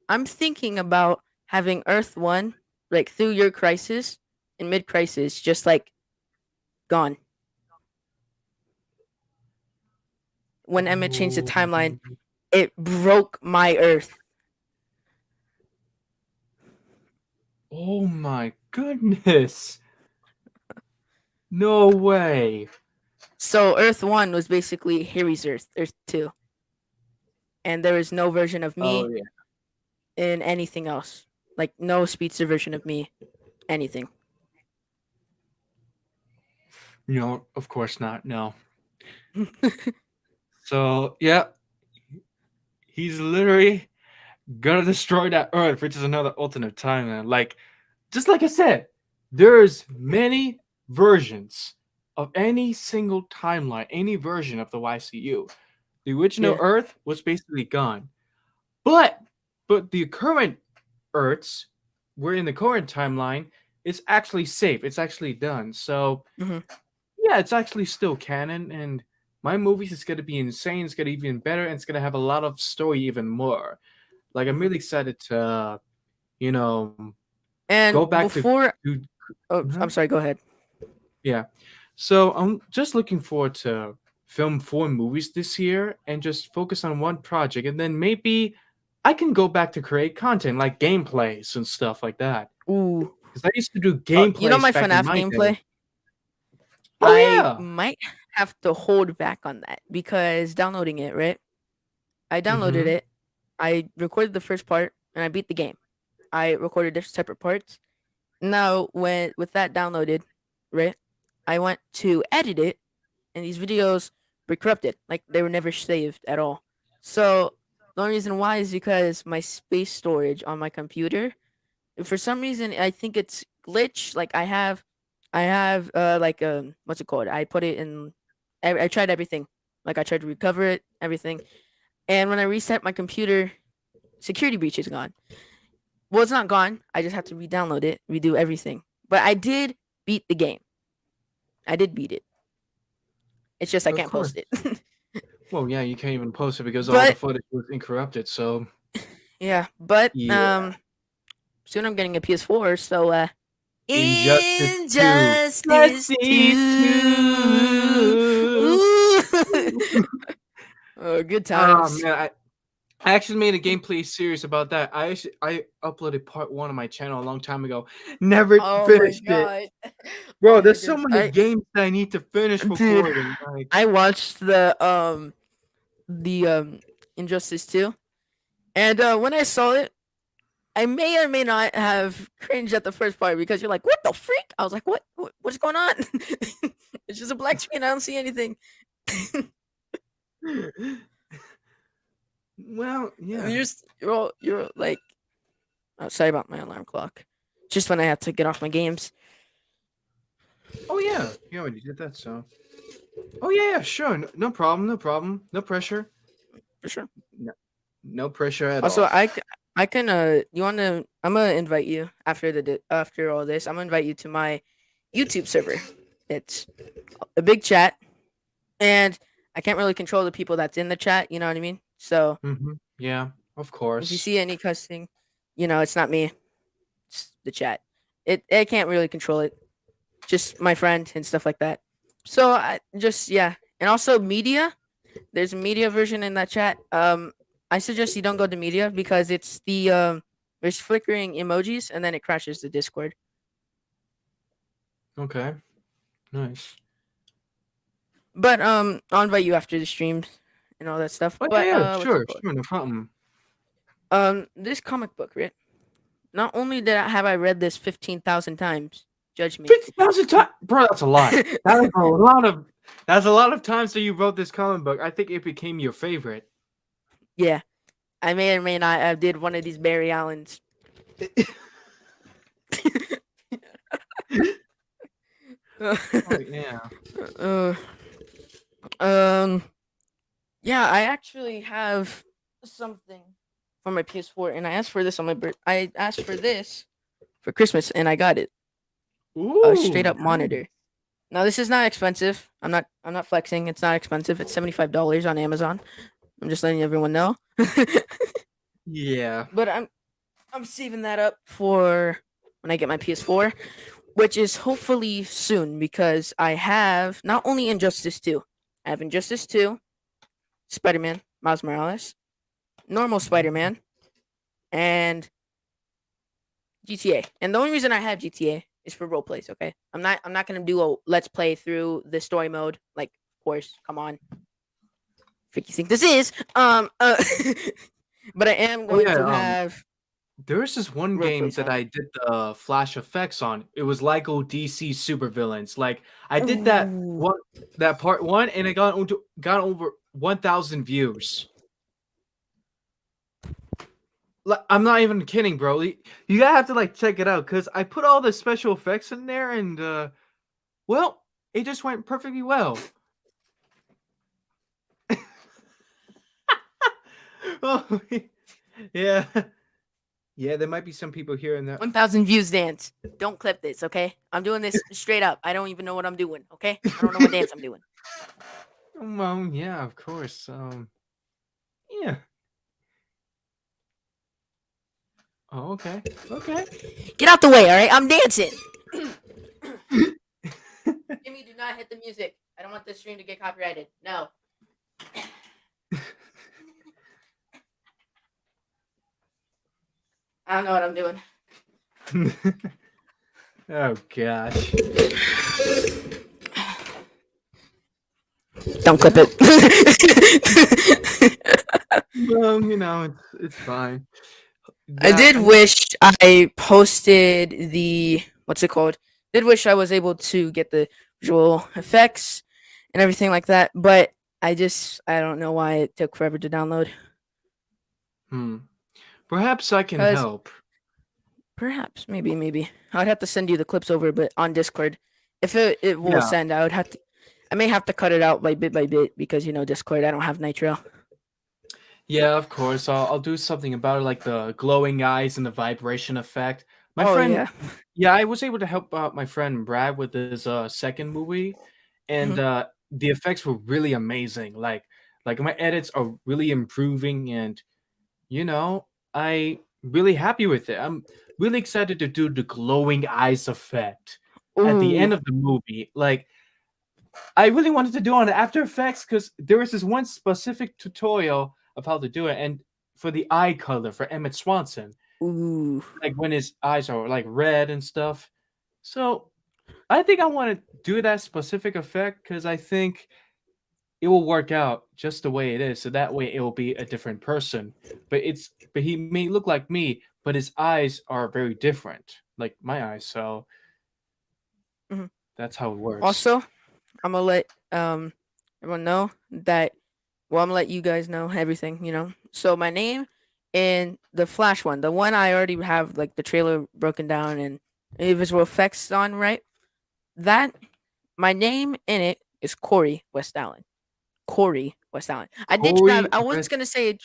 I'm thinking about having Earth 1 like through your crisis in mid crisis just like gone. When Emmett changed the Oh, timeline, it broke my Earth. oh my goodness! No way! So Earth 1 was basically Harry's Earth, Earth 2. And there is no version of Oh me yeah. in anything else. Like no speedster version of me, anything. No, of course not. No. So yeah, he's literally gonna destroy that Earth, which is another alternate timeline. Like, just like I said, there's many versions of any single timeline, any version of the YCU. The original Yeah. Earth was basically gone, but the current Earths, we're in the current timeline, it's actually safe. It's actually done. So Hmm. yeah, it's actually still canon, and my movies is gonna be insane. It's gonna be even better, and it's gonna have a lot of story even more. Like I'm Hmm. really excited to, you know, go And back before, to oh, Mhm. I'm sorry. Go ahead. Yeah. So I'm just looking forward to film 4 movies this year and just focus on one project, and then maybe I can go back to create content like gameplays and stuff like that. Ooh, Because I used to do you know gameplays my back in FNAF my day. gameplay. Oh I yeah. might have to hold back on that because downloading it, right? I downloaded Mm-hmm. it. I recorded the first part and I beat the game. I recorded different separate parts. Now, when with that downloaded, right? I went to edit it, and these videos were corrupted. Like they were never saved at all. So the only reason why is because my space storage on my computer, for some reason, I think it's glitch. Like I have like what's it called? I put it in. I tried everything. Like I tried to recover it, everything. And when I reset my computer, security breach is gone. Well, it's not gone. I just have to re-download it, redo everything. But I did beat the game. I did beat it. It's just I Of can't course. post it. Well, yeah, you can't even post it because all the But footage was incorrupted. So yeah, but yeah, soon I'm getting a PS4, so Injustice 2. Injustice Justice 2. 2. Ooh. Oh, good Oh times. man, I actually made a gameplay series about that. I uploaded part 1 on my channel a long time ago. Never Oh my finished it. god. Bro, Oh my there's so goodness. many games that I need to finish Dude, recording. Like, I watched the Injustice 2. And when I saw it, I may or may not have cringed at the first part because you're like, "What the freak?" I was like, What's going on?" It's just a black screen. I don't see anything. well, And yeah. you're like, oh, sorry about my alarm clock. Just when I have to get off my games. Oh yeah, you already did that, so. Oh yeah, sure. No, no problem. No problem. No pressure. For sure. No, no pressure at Also, all. I can you want to I'm gonna invite you after after all this. I'm gonna invite you to my YouTube server. It's a big chat, and I can't really control the people that's in the chat. You know what I mean? So Yeah, of if you course. see any cussing, it's not me. It's the chat. I can't really control it. Just my friend and stuff like that. So I just yeah, and also media. There's a media version in that chat. I suggest you don't go to media because it's there's flickering emojis and then it crashes the Discord. Okay, nice. But I'll invite you after the streams and all that stuff. Oh yeah, But yeah, what's it sure, called? sure, no problem. This comic book, right? Not only have I read this 15,000 times, judge me. 50,000 times, bro. That's a lot. That is a lot of. That's a lot of times that you wrote this comic book. I think it became your favorite. Yeah, I may or may not have did one of these Barry Allens. Oh yeah. uh, um, yeah, I actually have something for my PS4, and I asked for this on my I asked for this for Christmas, and I got it. A straight Ooh, up monitor. Now this is not expensive. I'm not flexing. It's not expensive. It's $75 on Amazon. I'm just letting everyone know. yeah. But I'm saving that up for when I get my PS4, which is hopefully soon because I have not only Injustice 2, I have Injustice 2, Spider Man, Miles Morales, normal Spider Man, and GTA. And the only reason I have GTA is for role plays. Okay, I'm not gonna do a let's play through the story mode. Like, of course, come on, freak you think this is? But I am Oh going yeah. to have There's this one role game plays that on. I did the flash effects on. It was Lego DC supervillains. Like I did Ooh. that part one, and it got over 1,000 views. Like, I'm not even kidding, bro. You gotta have to like check it out because I put all the special effects in there, and well, it just went perfectly well. Oh, yeah, yeah. There might be some people here in that. 1,000 views dance. Don't clip this, okay? I'm doing this straight up. I don't even know what I'm doing, okay? I don't know what dance I'm doing. Yeah, of course. Yeah. Oh, okay. Okay. Get out the way, all right? I'm dancing. Jimmy, do not hit the music. I don't want this stream to get copyrighted. No. I don't know what I'm doing. Oh gosh. Don't clip it. It's fine. I That did I mean, wish I posted the what's it called? Did wish I was able to get the visual effects and everything like that, but I don't know why it took forever to download. hmm. Perhaps I can Cause help. perhaps maybe I'd have to send you the clips over, but on Discord, if it will Yeah. send, I may have to cut it out by bit because Discord I don't have Nitro. Yeah, of course. I'll do something about it, like the glowing eyes and the vibration effect. My Oh friend, yeah. yeah, I was able to help out my friend Brad with his second movie, and Mhm. the effects were really amazing. Like my edits are really improving, and you know, I really happy with it. I'm really excited to do the glowing eyes effect at the Ooh. end of the movie. Like I really wanted to do on After Effects because there was this one specific tutorial of how to do it, and for the eye color for Emmett Swanson, Ooh. like when his eyes are like red and stuff. So I think I want to do that specific effect because I think it will work out just the way it is. So that way it will be a different person. But he may look like me, but his eyes are very different, like my eyes. So Mhm. that's how it works. Also, I'm gonna let everyone know that. Well, I'm gonna let you guys know everything. So my name in the Flash one, the one I already have like the trailer broken down and visual effects on, right? That my name in it is Corey West Allen. Corey West Allen. Corey I was West. gonna say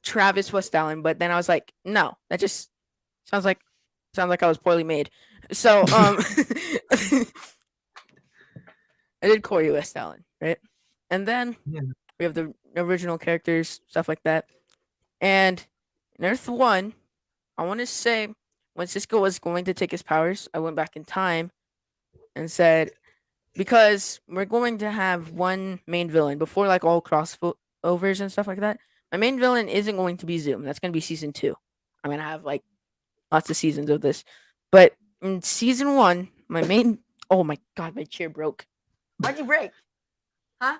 Travis West Allen, but then I was like, no, that just sounds like I was poorly made. So I did Corey West Allen, right? And then Yeah. we have the original characters, stuff like that. And in Earth One, I want to say when Cisco was going to take his powers, I went back in time and said, because we're going to have one main villain before like all crossovers and stuff like that. My main villain isn't going to be Zoom. That's going to be season 2. I'm going to have like lots of seasons of this. But in season 1, my main, oh my god, my chair broke. Why'd you break? Huh?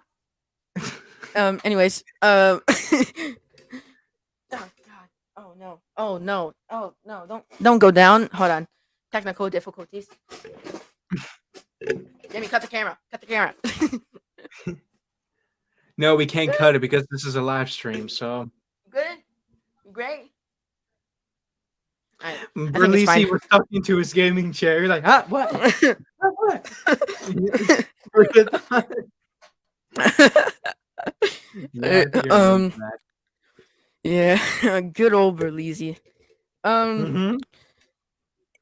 Anyways, oh god. Oh no. Oh no. Oh no. Don't go down. Hold on. Technical difficulties. Jamie, cut the camera. Cut the camera. No, we can't cut it because this is a live stream. So Good? Great? Alright. Berlisi was talking to his gaming chair. You're like, huh? What? What? Yeah, good old Berlisi.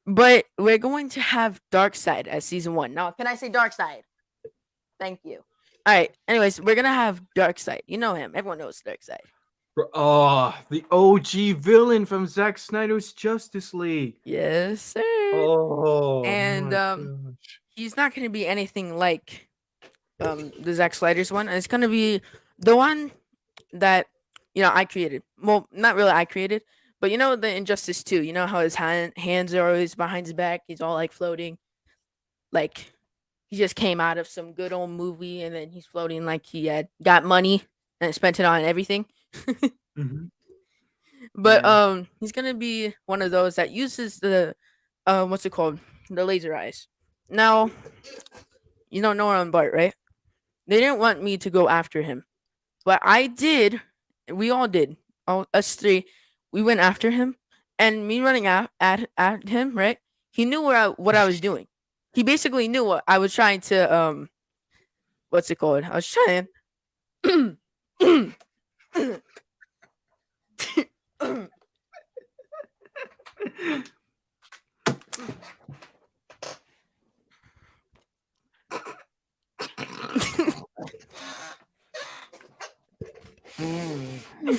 But we're going to have Darkseid as season 1. Now, can I say Darkseid? Thank you. All right. Anyways, we're gonna have Darkseid. You know him. Everyone knows Darkseid. Oh, the OG villain from Zack Snyder's Justice League. Yes, sir. Oh, and he's not gonna be anything like the Zack Snyder's one. And it's gonna be the one that I created. Well, not really I created, but the Injustice 2. You know how his hands are always behind his back. He's all like floating, like he just came out of some good old movie, and then he's floating like he had got money and spent it on everything. But he's gonna be one of those that uses the what's it called, the laser eyes. Now, Nora and Bart, right? They didn't want me to go after him, but I did. We all did. All us three, we went after him, and me running at him, right? He knew what I was doing. He basically knew what I was trying to what's it called? I was trying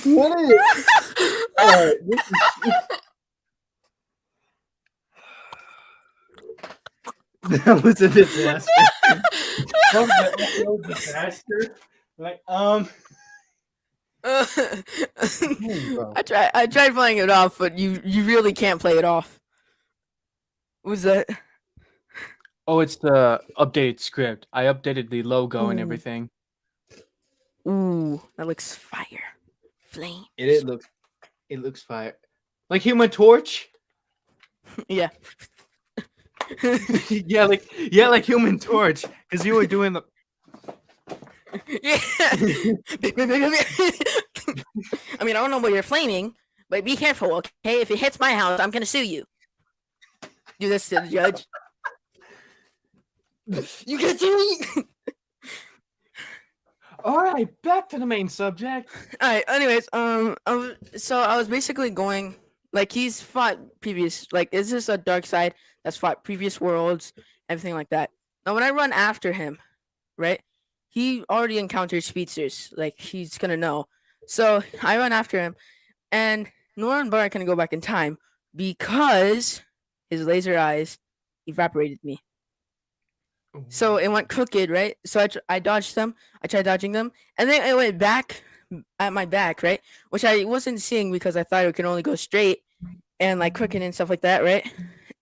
What is it? That was a disaster. That was a disaster. Like, I tried playing it off, but you really can't play it off. What was that? Oh, it's the updated script. I updated the logo and Ooh. everything. Ooh, that looks fire. Flame. It looks fire. Like Human Torch? Yeah. yeah, like Human Torch. Because you were doing the Yeah. I mean, I don't know where you're flaming, but be careful, okay? If it hits my house, I'm gonna sue you. Do this to the judge. You can sue me. All right, back to the main subject. All right. Anyways, so I was basically going like he's fought previous, like is this a Darkseid that's fought previous worlds, everything like that. Now, when I run after him, right, he already encountered speedsters, like he's gonna know. So I run after him, and Nora and Bart can go back in time because his laser eyes evaporated me. So it went crooked, right? So I dodged them. I tried dodging them, and then it went back at my back, right? Which I wasn't seeing because I thought it could only go straight and like crooked and stuff like that, right?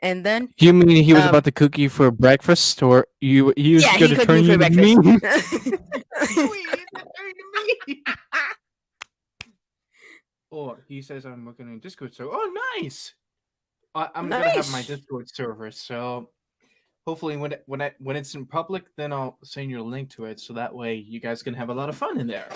And then You mean he was about to cook you for breakfast, or he was going to turn you into me? Or he says I'm working in Discord server. Oh, nice! I'm gonna have my Discord server, so hopefully when it's in public, then I'll send you a link to it, so that way you guys can have a lot of fun in there,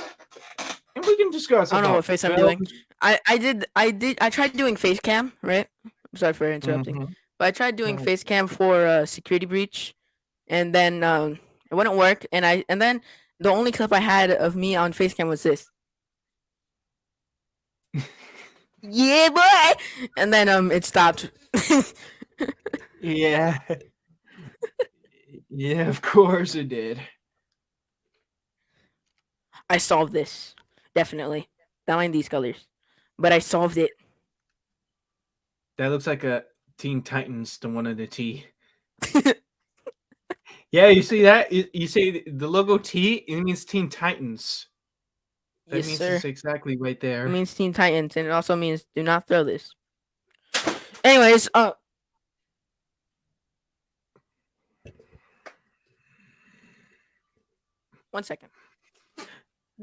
and we can discuss. I don't know what face I'm doing. I tried doing face cam, right? I'm sorry for interrupting, but I tried doing face cam for Security Breach, and then it It wouldn't work, and then the only clip I had of me on Facecam was this. Yeah, boy. And then it stopped. Yeah. Yeah, of course it did. I solved this. Definitely. Not in these colors. But I solved it. That looks like a Teen Titans, the one in the T. Yeah, you see that? You see the logo T? It means Teen Titans. That Yes, means sir. it's exactly right It there. means Teen Titans, and it also means do not throw this. Anyways, 1 second.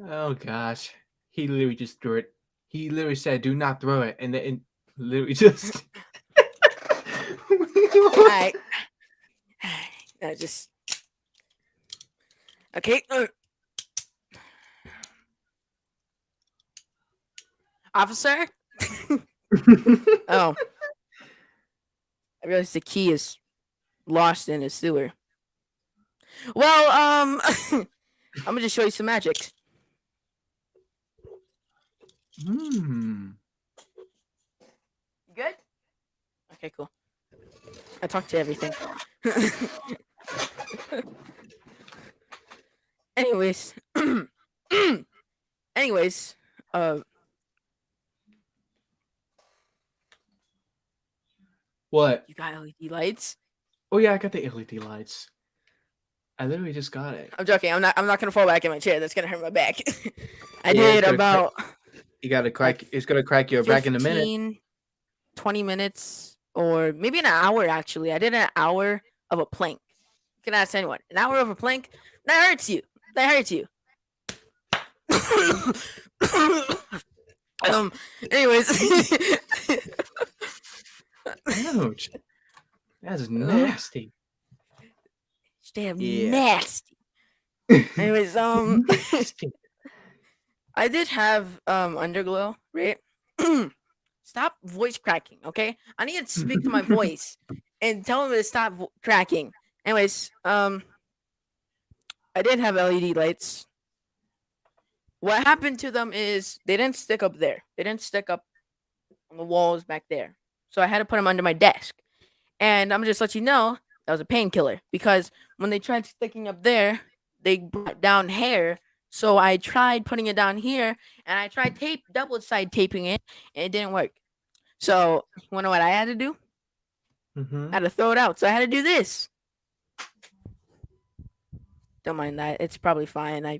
Oh gosh, he literally just threw it. He literally said, "Do not throw it," and then literally just. Alright. I just okay. Officer? Oh. I realized the key is lost in a sewer. Well, I'm gonna just show you some magic. Hmm. You good? Okay, cool. I talked to everything. Anyways, anyways, What? you got LED lights? Oh yeah, I got the LED lights. I literally just got it. I'm joking. I'm not gonna fall back in my chair. That's gonna hurt my back. I Yeah, did it's gonna crack. about You gotta crack. like It's gonna crack your back in a minute. 15, 20 minutes, or maybe an hour. Actually, I did an hour of a plank. You can ask anyone. An hour of a plank that hurts you. That hurts you. Anyways. Ouch. That's nasty. Damn Yeah. nasty. Anyways, Nasty. I did have underglow, right? Stop voice cracking, okay? I need to speak to my voice and tell him to stop cracking. Anyways, I did have LED lights. What happened to them is they didn't stick up there. They didn't stick up on the walls back there. So I had to put them under my desk. And I'm gonna just let you know that was a painkiller because when they tried sticking up there, they brought down hair. So I tried putting it down here, and I tried double side taping it, and it didn't work. So you wanna know what I had to do? Mm-hmm. I had to throw it out. So I had to do this. Don't mind that. It's probably fine. I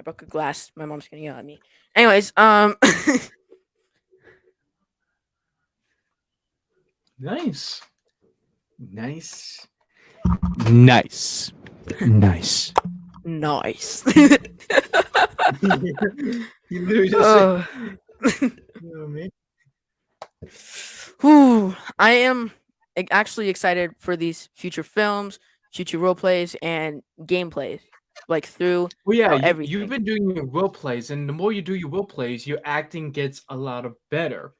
broke a glass. My mom's gonna yell at me. Anyways, Nice. Nice. Nice. Nice. nice. You literally just Oh. said, you know what I mean? Whew, I am actually excited for these future films, future role plays, and gameplays. Like through Well, yeah, you've everything. been doing your role plays, and the more you do your role plays, your acting gets a lot of better.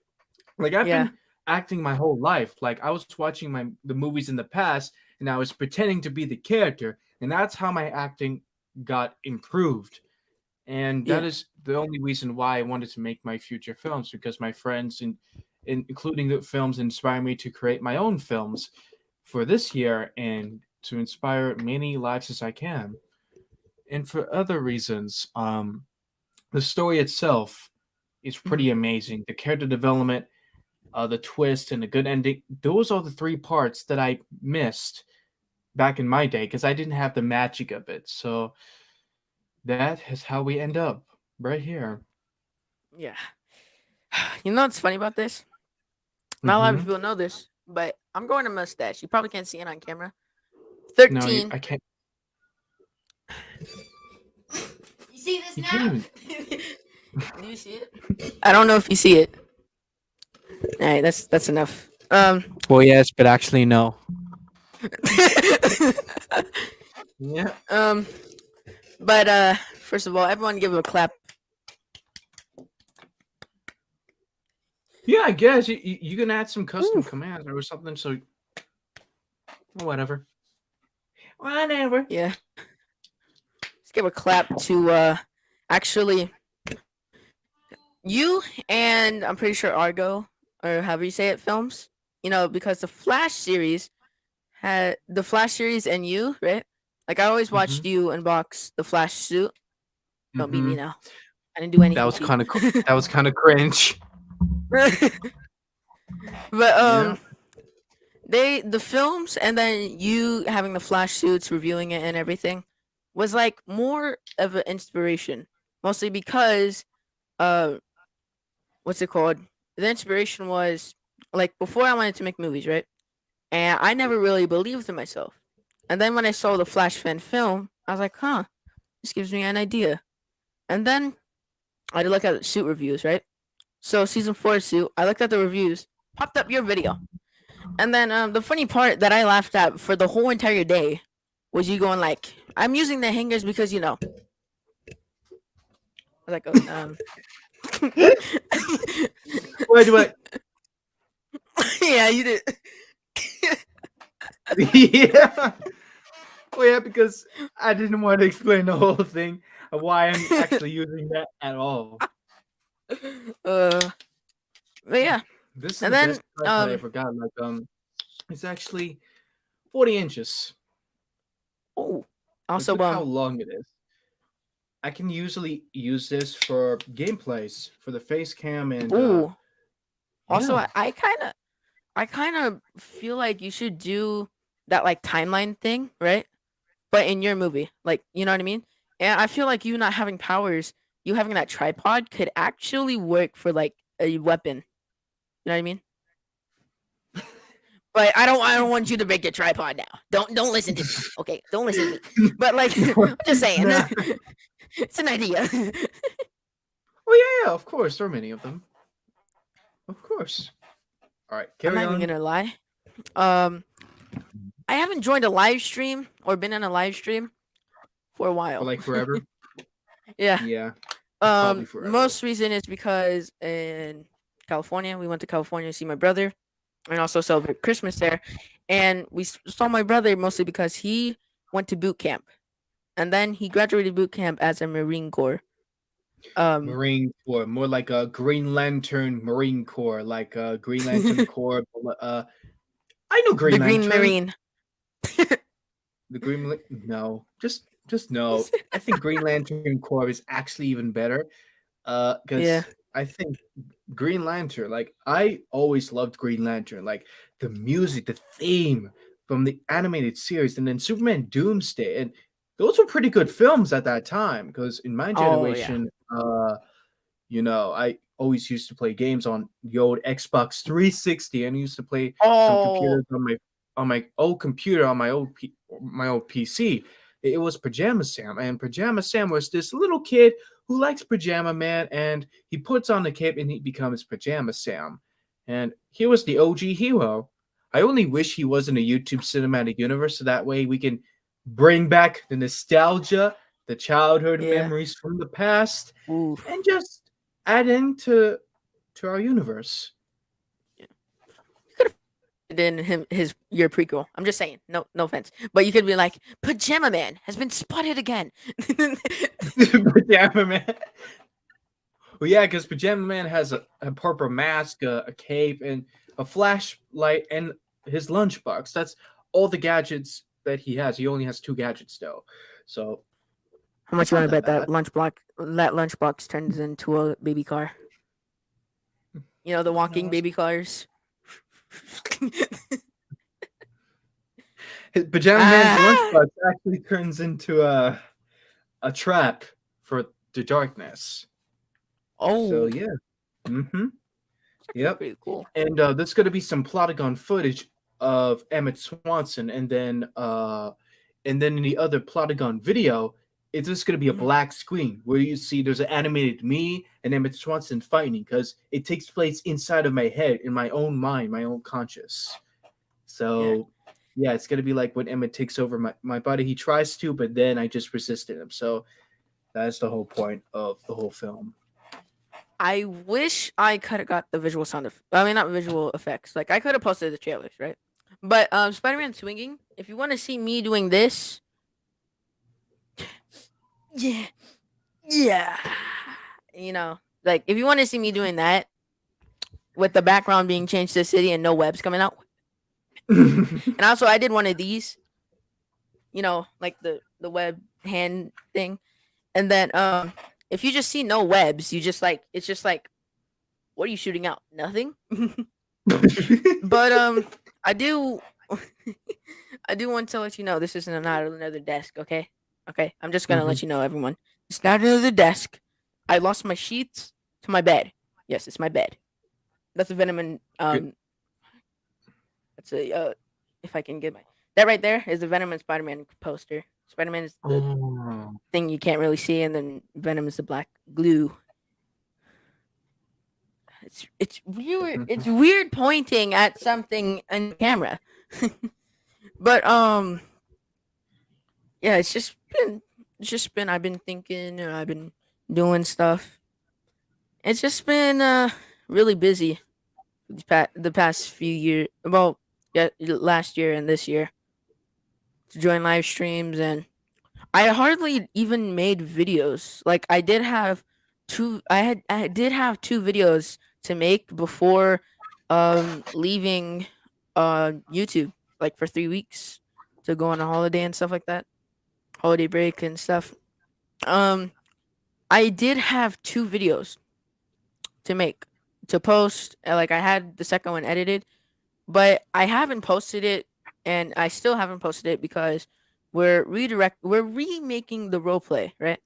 Like I've Yeah. been acting my whole life. Like I was watching the movies in the past, and I was pretending to be the character, and that's how my acting got improved. And that Yeah. is the only reason why I wanted to make my future films, because my friends and including the films inspire me to create my own films for this year and to inspire many lives as I can. And for other reasons, the story itself is pretty amazing. The character development, the twist, and the good ending, those are the three parts that I missed back in my day because I didn't have the magic of it. So that is how we end up right here. Yeah. You know what's funny about this? Not a lot of Mm-hmm. people know this, but I'm growing a mustache. You probably can't see it on camera. No, 13. I can't. You see this You now? can't Do you see it? I don't know if you see it. All right, that's enough. Well, yes, but actually, no. Yeah. But first of all, everyone give him a clap. Yeah, I guess you can add some custom Ooh. commands or something. So whatever. Whatever. Yeah. Let's give a clap to actually you and I'm pretty sure Argo or however you say it films. Because the Flash series had the Flash series and you, right? Like I always Mm-hmm. watched you unbox the Flash suit. Don't beat Mm-hmm. me now. I didn't do That anything was to you. kind of that was kind of cringe. But Yeah. the films and then you having the Flash suits, reviewing it and everything was like more of an inspiration. Mostly because uh what's it called? The inspiration was like before I wanted to make movies, right? And I never really believed in myself. And then when I saw the Flash fan film, I was like, huh, this gives me an idea. And then I look at suit reviews, right? So season 4 suit, I looked at the reviews, popped up your video. And then the funny part that I laughed at for the whole entire day was you going like, I'm using the hangers because I was like, oh, Wait, wait. yeah, you did. Yeah. Oh yeah, because I didn't want to explain the whole thing of why I'm actually using that at all. uh, but yeah, This is and the then best tripod I ever got. Like it's actually 40 inches. oh, Like also look how long it is. I can usually use this for gameplays for the face cam and oh, also yeah. I kind of feel like you should do that like timeline thing, right? But in your movie, like you know what I mean. And I feel like you not having powers, you having that tripod could actually work for like a weapon. You know what I mean? But I don't want you to break your tripod now. Don't listen to me. Okay, don't listen to me. But like I'm just saying, Nah. it's an idea. Oh yeah, yeah, of course. There are many of them. Of course. All right, I'm carry not even on. gonna lie. Um, I haven't joined a live stream or been in a live stream for a For while. like forever. Yeah. Yeah, probably forever. Most reason is because in California, we went to California to see my brother and also celebrate Christmas there. And we saw my brother mostly because he went to boot camp and then he graduated boot camp as a Marine Corps. Um, Marine Corps, more like a Green Lantern Marine Corps, like a Green Lantern the Corps. I know Green Green Lantern. Marine. The no, just no. I think Green Lantern Corps is actually even better. Yeah. Because I think Green Lantern, like I always loved Green Lantern, like the music, the theme from the animated series, and then Superman Doomsday, and those were pretty good films at that time. Because in my Oh yeah. generation, I always used to play games on the old Xbox 360, and used to play some Oh computers on my old computer on my old PC. It was Pajama Sam, and Pajama Sam was this little kid who likes Pajama Man, and he puts on the cape and he becomes Pajama Sam. And he was the OG hero. I only wish he was in a YouTube cinematic universe so that way we can bring back the nostalgia, the childhood yeah. memories from the past, Oof. and just add into our universe. Than him his your prequel. I'm just saying. No offense. But you could be like, Pajama Man has been spotted again. Pajama Man. Well, yeah, because Pajama Man has a purple mask, a cape, and a flashlight, and his lunchbox. That's all the gadgets that he has. He only has 2 gadgets though, so How much it's you not want to that bet bad. that lunchbox turns into a baby car? You know the Who walking knows? baby cars. Pajama Man's Ah! lunchbox actually turns into a trap for the darkness. So Oh, yeah. Mm-hmm. it's actually Yep. pretty cool. And there's going to be some Plotagon footage of Emmett Swanson, and then in the other Plotagon video, it's just going to be a Mhm. black screen where you see there's an animated me and Emmett Swanson fighting because it takes place inside of my head, in my own mind, my own conscious. Yeah. So yeah, it's going to be like when Emmett takes over my body. He tries to, but then I just resisted him. So that's the whole point of the whole film. I wish I could have got the visual sound of. I mean, not visual effects. Like I could have posted the trailers, right? But Spider-Man swinging. If you want to see me doing this, yeah, yeah, like if you want to see me doing that with the background being changed to city and no webs coming out, and also I did one of these, like the web hand thing, and then if you just see no webs, you just like it's just like, what are you shooting out? Nothing. But I do I do want to let you know this isn't not another desk, okay? Okay. I'm just gonna Mhm. let you know, everyone. It's not another desk. I lost my sheets to my bed. Yes, it's my bed. That's a Venom and Good. that's a if I can get my that right there is the Venom and Spider-Man poster. Spider-Man is the Oh. thing you can't really see, and then Venom is the black glue. It's weird. It's Mhm. weird pointing at something in the camera. But yeah, it's just been I've been thinking, I've been doing stuff. It's just been really busy the past few years. Well, yeah, last year and this year to join live streams, and I hardly even made videos. Like I did have two videos to make before leaving YouTube, like for 3 weeks to go on a holiday and stuff like that. Holiday break and stuff. Um I did have two videos to make to post. Like I had the second one edited, but I haven't posted it, and I still haven't posted it because we're remaking the role play, right?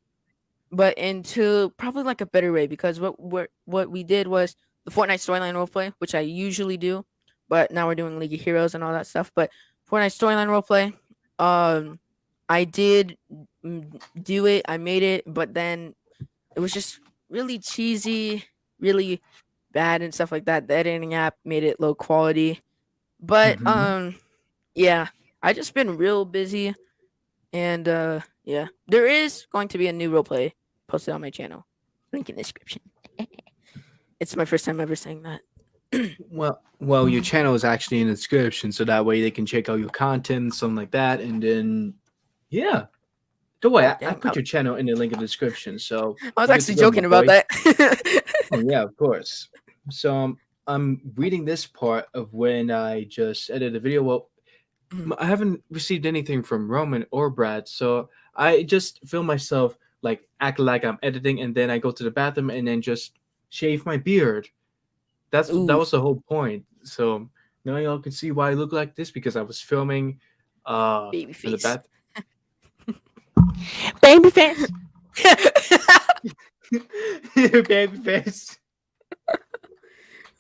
But into probably like a better way, because what we did was the Fortnite storyline roleplay, which I usually do, but now we're doing League of Heroes and all that stuff. But Fortnite storyline roleplay, um, I did do it. I made it, but then it was just really cheesy, really bad and stuff like that. The editing app made it low quality. But Mhm. yeah, I just been real busy, and yeah, there is going to be a new roleplay posted on my channel. Link in the description. It's my first time ever saying that. Well, your channel is actually in the description, so that way they can check out your content and something like that. And then, yeah, don't worry, Oh I dang! put your channel in the link in the description, so I was you're good to actually go, my joking about boy. that. Oh yeah, of course. So I'm reading this part of when I just edited the video. Well, Mhm. I haven't received anything from Roman or Brad, so I just film myself like acting like I'm editing, and then I go to the bathroom and then just shave my beard. That Ooh, was the whole point. So now y'all can see why I look like this because I was filming baby in the face. bath. Baby face. Baby face.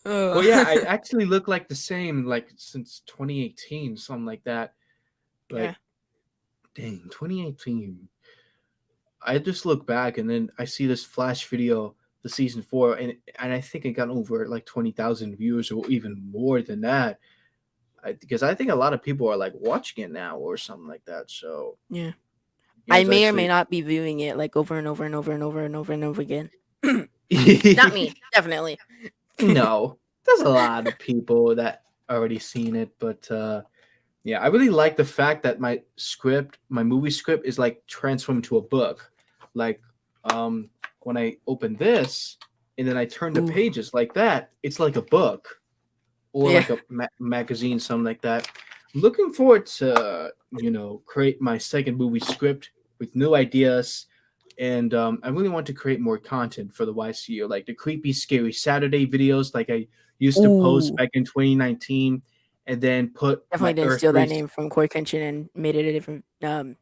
Well, yeah, I uh, actually look like the same like since 2018, something like that. yeah. Like, dang, 2018. I just look back and then I see this flash video, the season 4, and I think it got over like 20,000 views or even more than that. Because I think a lot of people are like watching it now or something like that. So Yeah. yeah, I it's may or may actually not be viewing it like over and over and over and over and over and over again. Not me, definitely. no. There's a lot of people that already seen it, but yeah, I really like the fact that my movie script, is like transformed to a book. Like um, when I open this and then I turn the Ooh, pages like that, it's like a book or yeah. like a magazine, something like that. I'm looking forward to create my second movie script with new ideas, and I really want to create more content for the YCO, like the creepy, scary Saturday videos, like I used to post Ooh. back in 2019, and then put Definitely my didn't Earth steal that 3. name from Corey Kenshin and made it a different um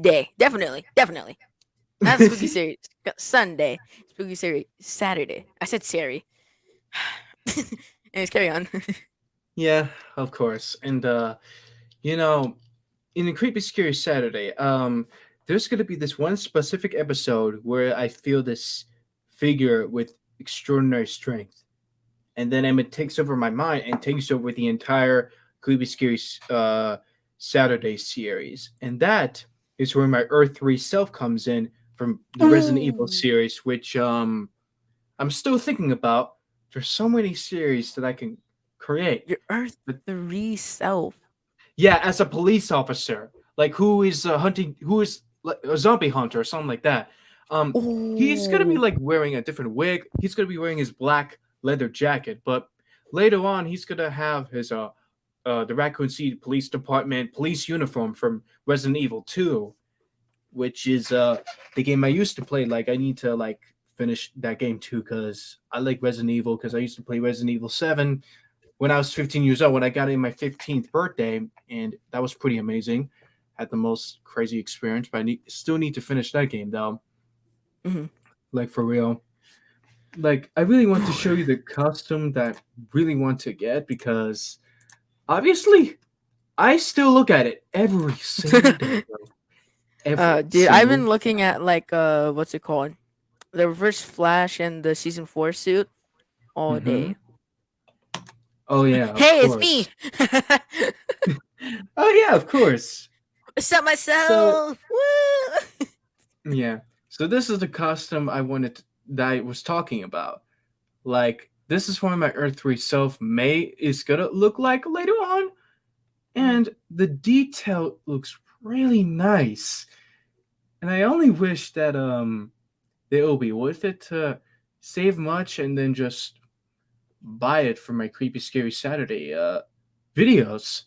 day. Definitely, definitely. Not spooky series. Sunday. Spooky series. Saturday. I said Sari. Anyways, carry on. Yeah, of course. And you know, in the creepy scary Saturday, there's gonna be this one specific episode where I feel this figure with extraordinary strength, and then Emmett takes over my mind and takes over the entire creepy scary Saturday series, and that is where my Earth 3 self comes in from the Resident Evil Ooh. series, which I'm still thinking about. There's so many series that I can create. Your Earth But 3 self. yeah, as a police officer, like who is hunting, who is like a zombie hunter or something like that. He's gonna be Oh. like wearing a different wig. He's gonna be wearing his black leather jacket, but later on, he's gonna have his the Raccoon City Police Department police uniform from Resident Evil 2, which is the game I used to play. Like I need to like finish that game too because I like Resident Evil because I used to play Resident Evil 7 when I was 15 years old when I got in my 15th birthday, and that was pretty amazing. Had the most crazy experience, but still need to finish that game though. Mhm. Like for real. Like I really want to show you the custom that I really want to get because obviously I still look at it every single day, bro. Every Dude, I've single. been looking at like what's it called? The Reverse Flash and the Season 4 suit all Mm-hmm. day. Oh yeah, of Hey, it's me. course. Oh yeah, of course. What's up, So myself? Woo! yeah. So this is the custom that I was talking about. Like this is what my Earth 3 self may is gonna look like later on, Mhm. and the detail looks really nice. And I only wish that they will be worth it to save much and then just buy it for my creepy scary Saturday videos.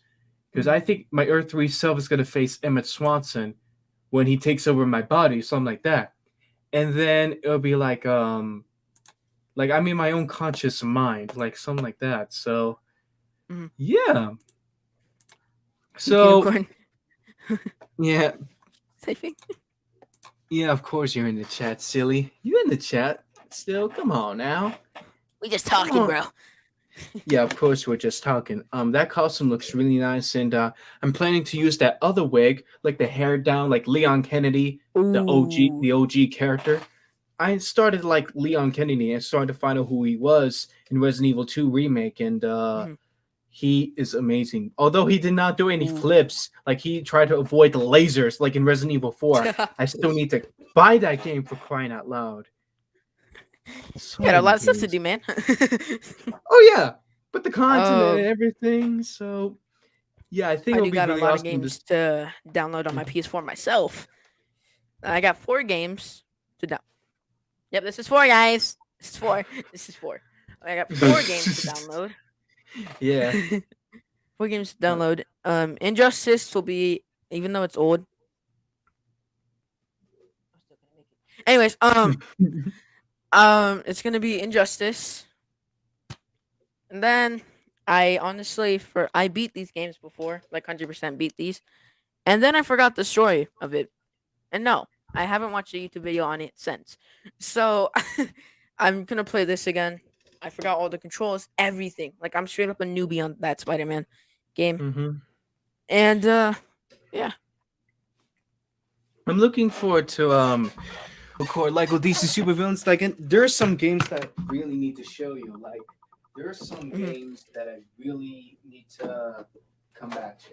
Because Mhm. I think my Earth 3 self is gonna face Emmett Swanson when he takes over my body, something like that. And then it'll be like I'm in my own conscious mind, like something like that. So Mhm. yeah. So Unicorn. yeah, Typing. yeah, of course you're in the chat, silly. You in the chat still? Come on now. We just Come talking, on. bro. Yeah, of course we're just talking. That costume looks really nice, and I'm planning to use that other wig, like the hair down, like Leon Kennedy, Ooh. the OG character. I started like Leon Kennedy and started to find out who he was in Resident Evil 2 remake, and Mhm. he is amazing. Although he did not do any Ooh. flips, like he tried to avoid the lasers, like in Resident Evil 4. I still need to buy that game for crying out loud. So Got a many lot of stuff to games. do, man. Oh yeah, but the content and um, everything. So yeah, I think I it'll do be got a really lot of awesome. games to download on my PS4 myself. I got 4 games to down. Yep, this is 4, guys. This is 4. This is 4. I got 4 games to download. Yeah. 4 games to download. Injustice will be, even though it's old. Anyways, it's gonna be Injustice, and then I honestly I beat these games before, like 100% beat these, and then I forgot the story of it, and no, I haven't watched a YouTube video on it since. So I'm gonna play this again. I forgot all the controls, everything. Like I'm straight up a newbie on that Spider-Man game, hmm and yeah. I'm looking forward to record like with DC supervillains. Like, and there's some games that I really need to show you. Like, there are some hmm games that I really need to come back to.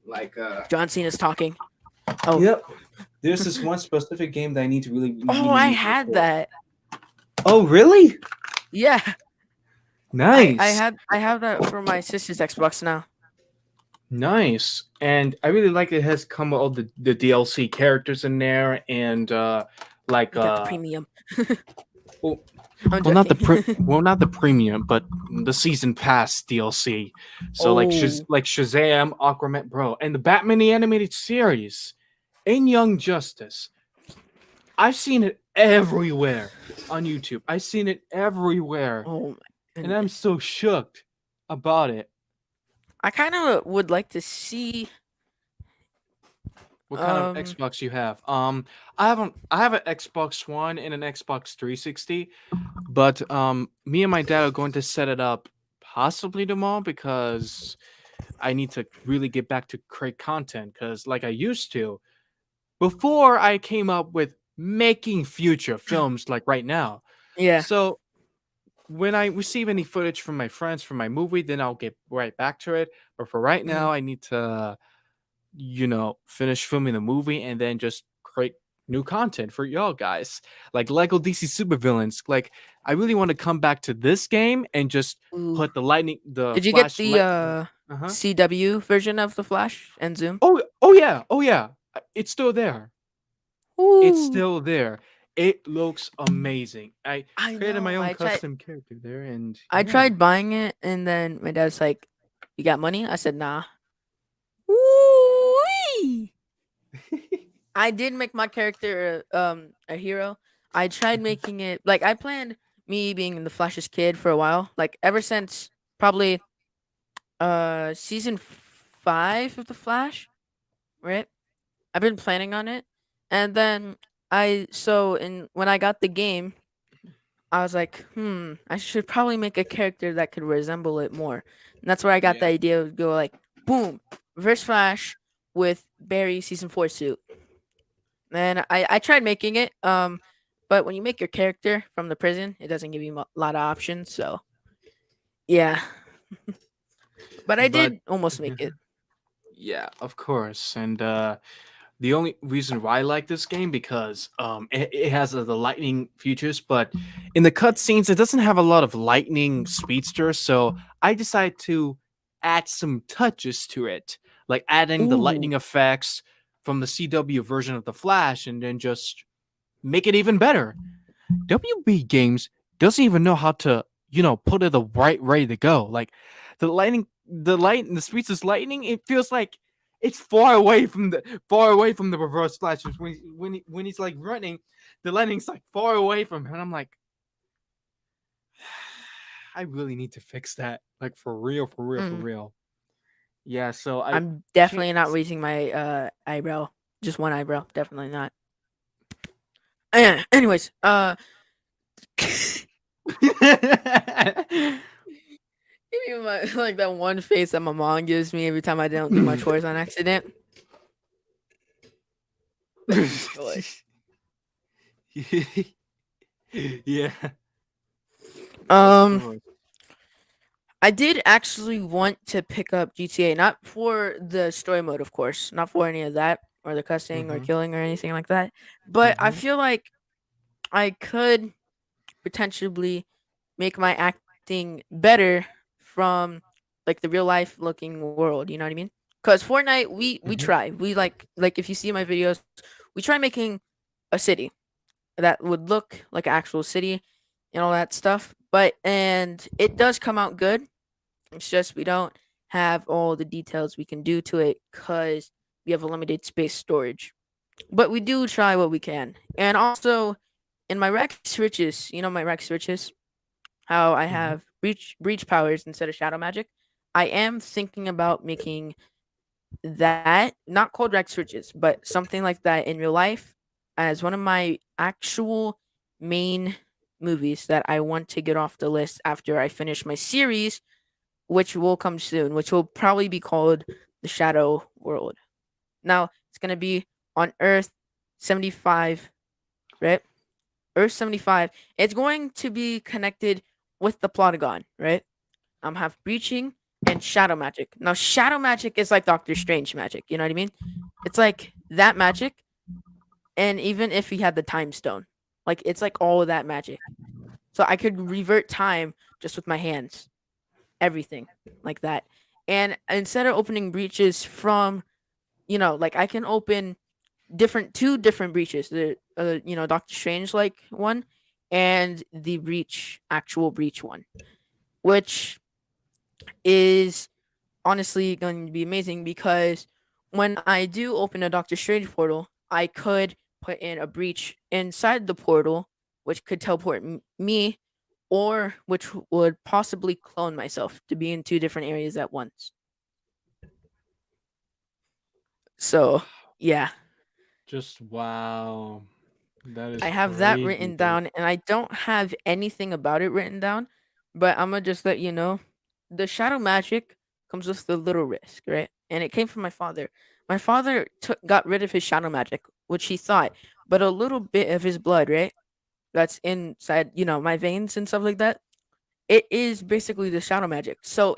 Like, John Cena's talking. Oh, yep. There's this one specific game that I need to really, oh, really I need to had record. that. Oh, really? Yeah, Nice. I have that for my sister's Xbox now. Nice. And I really like it has come with all the DLC characters in there and like You got the premium. well, I'm well joking. not the premium, but the season pass DLC. So like Oh, like Shazam, Aquaman, bro, and the Batman the animated series in Young Justice. I've seen it everywhere on YouTube. I've seen it everywhere, oh my and I'm goodness. so shocked about it. I kind of would like to see. What kind of Um, Xbox you have? I have an Xbox One and an Xbox 360, but me and my dad are going to set it up possibly tomorrow because I need to really get back to create content because like I used to before I came up with making future films like right now. yeah. So when I receive any footage from my friends from my movie, then I'll get right back to it. But for right Mhm. now, I need to finish filming the movie and then just create new content for y'all guys, like Lego DC supervillains. Like, I really want to come back to this game and just Ooh. put the lightning, the Did you get flash the light. Uh-huh. CW version of the Flash and Zoom? Oh yeah, oh yeah. It's still there. It's Ooh. still there. It looks amazing. I I created my know. own custom character there, and I yeah. tried buying it, and then my dad's like, "You got money?" I said, "Nah." Ooh. I did make my character a hero. I tried making it like I planned me being the Flash's kid for a while, like ever since probably season 5 of the Flash, right? I've been planning on it. And then when I got the game, I was like, I should probably make a character that could resemble it more. And that's where I got the Yeah. idea of go like, boom, reverse Flash with Barry season 4 suit. And I tried making it, but when you make your character from the prison, it doesn't give you a lot of options. So yeah, but I But did almost make it. yeah, of course. And the only reason why I like this game because it has the lightning features, but in the cutscenes it doesn't have a lot of lightning speedster. So I decided to add some touches to it, like adding the Ooh, lightning effects from the CW version of the Flash, and then just make it even better. WB Games doesn't even know how to, put it the right way to go. Like the speeds is lightning. It feels like it's far away from the reverse flashes. When he's like running, the lightning's like far away from him. And I'm like, I really need to fix that. Like for real, for real, for mm, real. Yeah. So I I'm definitely not changed. raising my eyebrow, just one eyebrow. Definitely not. Anyways, give me my like that one face that my mom gives me every time I don't do my chores on accident. Like, Yeah, of um, course. I did actually want to pick up GTA, not for the story mode, of course, not for any of that, or the cussing or Mm-hmm. killing or anything like that. But I Mm-hmm. feel like I could potentially make my acting better from like the real life looking world. You know what I mean? Because Fortnite, we Mm-hmm. try, we like if you see my videos, we try making a city that would look like an actual city and all that stuff. But and it does come out good. It's just we don't have all the details we can do to it because we have a limited space storage. But we do try what we can. And also in my Rex switches, you know my Rex switches, how I Mm-hmm. have breach powers instead of shadow magic. I am thinking about making that not called Rex switches, but something like that in real life as one of my actual main movies that I want to get off the list after I finish my series, which will come soon, which will probably be called the Shadow World. Now it's gonna be on Earth 75, right? Earth 75. It's going to be connected with the Plotagon, right? Have breaching and shadow magic. Now shadow magic is like Doctor Strange magic, you know what I mean? It's like that magic, and even if he had the time stone, like it's like all of that magic. So I could revert time just with my hands, everything like that. And instead of opening breaches from, like I can open two different breaches. The Doctor Strange like one and the breach actual breach one, which is honestly going to be amazing because when I do open a Doctor Strange portal, I could put in a breach inside the portal, which could teleport me, or which would possibly clone myself to be in two different areas at once. So, yeah, Just wow. That I is have that crazy, written bro. down, and I don't have anything about it written down, but I'm gonna just let you know the shadow magic comes with the little risk, right? And it came from my father. My father got rid of his shadow magic, which he thought, but a little bit of his blood, right? That's inside, my veins and stuff like that. It is basically the shadow magic. So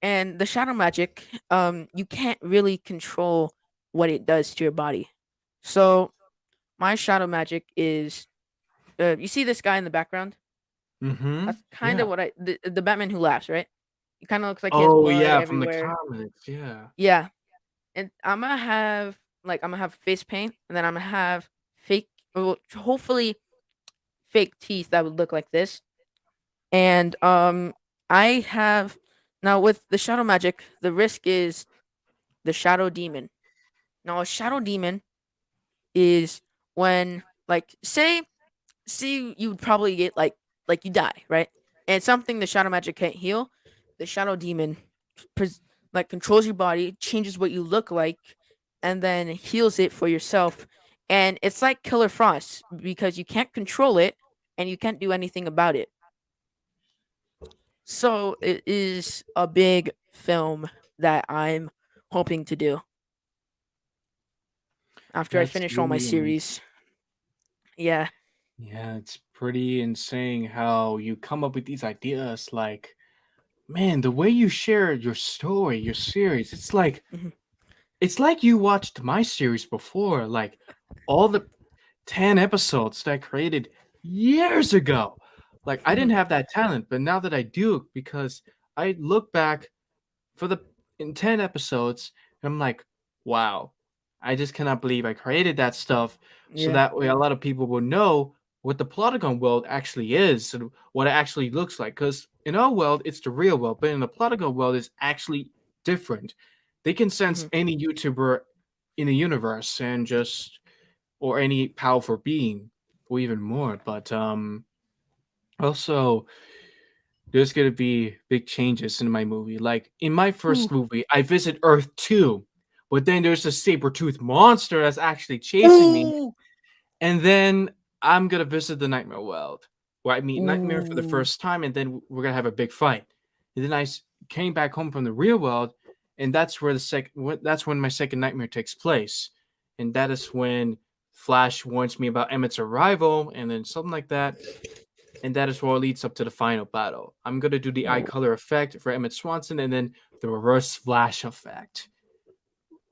and the shadow magic, you can't really control what it does to your body. So my shadow magic is you see this guy in the background? Mm-hmm. That's kind of Yeah. what the Batman who laughs, right? He kind of looks like he has Oh blood yeah, from the everywhere. comics. Yeah. Yeah, and I'm gonna have face paint, and then I'm gonna have fake, well, hopefully fake teeth that would look like this. And I have now with the shadow magic, the risk is the shadow demon. Now a shadow demon is when like say you would probably get like you die, right? And it's something the shadow magic can't heal. The shadow demon pres- like controls your body, changes what you look like, and then heals it for yourself. And it's like Killer Frost because you can't control it and you can't do anything about it. So it is a big film that I'm hoping to do after I That's finish all my really series. Yeah. yeah, it's pretty insane how you come up with these ideas. Like, man, the way you share your story, your series, Mhm. it's like you watched my series before, like all the 10 episodes that I created years ago. Like I Mhm. didn't have that talent, but now that I do, because I look back for the in 10 episodes and I'm like, wow, I just cannot believe I created that stuff so Yeah. that way a lot of people will know what the Plotagon world actually is and what it actually looks like. Because in our world, it's the real world, but in the Plotagon world, it's actually different. They can sense Mhm. any YouTuber in the universe and just or any powerful being or even more. But also there's gonna be big changes in my movie. Like in my Ooh. first movie, I visit Earth 2, but then there's a saber-toothed monster that's actually chasing me, Ooh. and then I'm gonna visit the Nightmare World, where I meet Nightmare for the Ooh. first time, and then we're gonna have a big fight. And then came back home from the real world, and that's where that's when my second nightmare takes place, and that is when Flash warns me about Emmett's arrival, and then something like that, and that is what leads up to the final battle. I'm gonna do the eye Ooh. color effect for Emmett Swanson, and then the reverse flash effect,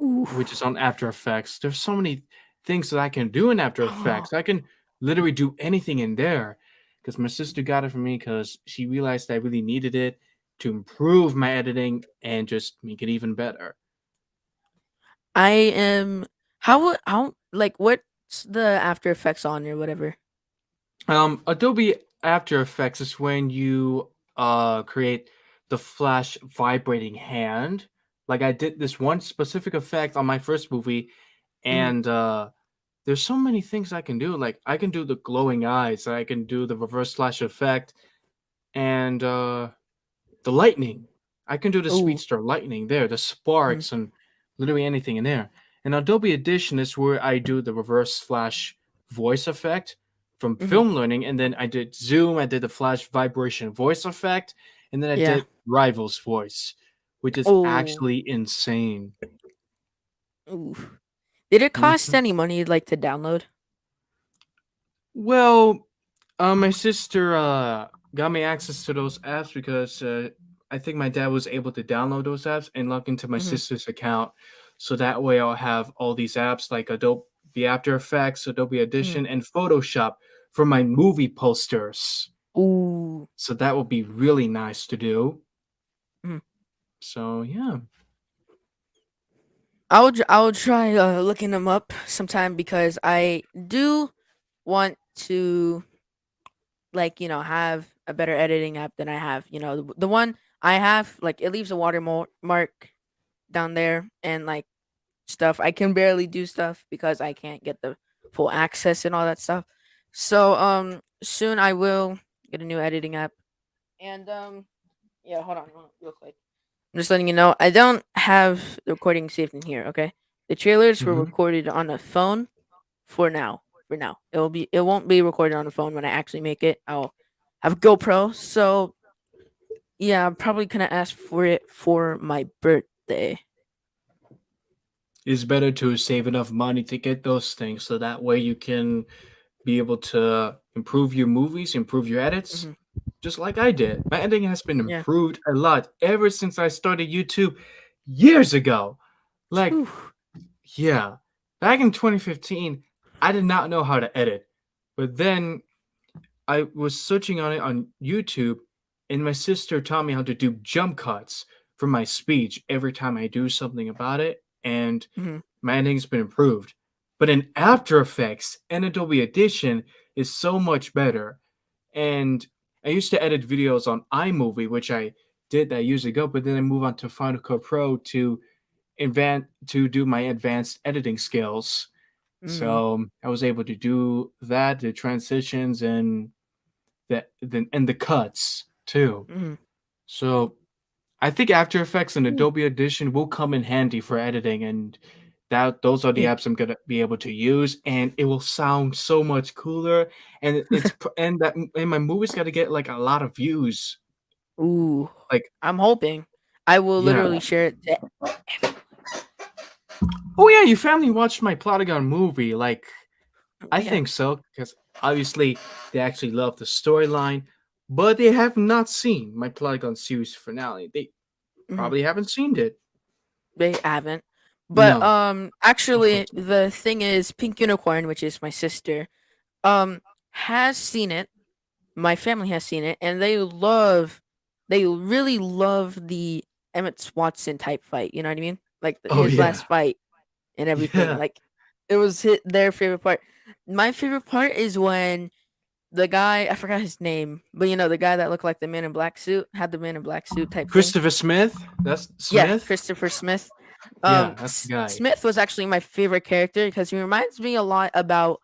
Ooh. which is on After Effects. There's so many things that I can do in After Effects. I can literally do anything in there because my sister got it for me because she realized I really needed it to improve my editing and just make it even better. I am how like what's the After Effects on or whatever? Adobe After Effects is when you create the flash vibrating hand. Like I did this one specific effect on my first movie, Mhm. and there's so many things I can do. Like I can do the glowing eyes, I can do the reverse flash effect, and the lightning. I can do the Ooh. speedster lightning there, the Mhm. sparks, and literally anything in there. And Adobe Audition is where I do the reverse flash voice effect from Mhm. film learning, and then I did Zoom, I did the flash vibration voice effect, and then I Yeah. did Rival's voice, which is Oh. actually insane. Ooh. Did it cost Mhm. any money like to download? Well, my sister got me access to those apps because I think my dad was able to download those apps and log into my Mhm. sister's account, so that way I'll have all these apps like Adobe After Effects, Adobe Mhm. Audition, and Photoshop for my movie posters. Ooh. So that would be really nice to do. Mhm. So yeah, I'll try looking them up sometime because I do want to have a better editing app than I have. The one I have, like, it leaves a watermark down there and like stuff. I can barely do stuff because I can't get the full access and all that stuff. So soon I will get a new editing app. And yeah, hold on real quick. I'm just letting you know I don't have the recording saved in here, okay? The trailers were hmm recorded on a phone for now. For now. It won't be recorded on the phone when I actually make it. I'll have a GoPro. So yeah, I'm probably gonna ask for it for my birthday. it's better to save enough money to get those things, so that way you can be able to improve your movies, improve your edits, Hmm. just like I did. My editing has been Yeah. improved a lot ever since I started YouTube years ago. Like, Whew. yeah, back in 2015, I did not know how to edit, but then I was searching on it on YouTube, and my sister taught me how to do jump cuts for my speech every time I do something about it, and Mhm. my editing's been improved. But in After Effects and Adobe Audition is so much better. And I used to edit videos on iMovie, which I did that years ago, but then I moved on to Final Cut Pro to do my advanced editing skills. Mhm. So I was able to do that, the transitions and the cuts too. Mhm. So I think After Effects and Mm. Adobe Audition will come in handy for editing, and that those are the Yeah. apps I'm gonna be able to use, and it will sound so much cooler. And my movie's got to get like a lot of views. Ooh. Like, I'm hoping. I will yeah. literally share it to Oh yeah, your family watched my Plotagon movie. Like, I yeah. think so because obviously they actually love the storyline, but they have not seen my Plotagon series finale. They Mhm. probably haven't seen it. They haven't. But No, of course actually not. the thing is Pink Unicorn, which is my sister, um has seen it. My family has seen it and they really love the Emmett Watson type fight, you know what I mean? Like Oh his yeah, last fight and everything. yeah. Like it was their favorite part. My favorite part is when the guy, I forgot his name, but the guy that looked like the Man in Black suit, had the Man in Black suit type thing. Christopher Smith. That's Yeah, Smith. Christopher Smith. Yeah, that's the guy. Smith was actually my favorite character because he reminds me a lot about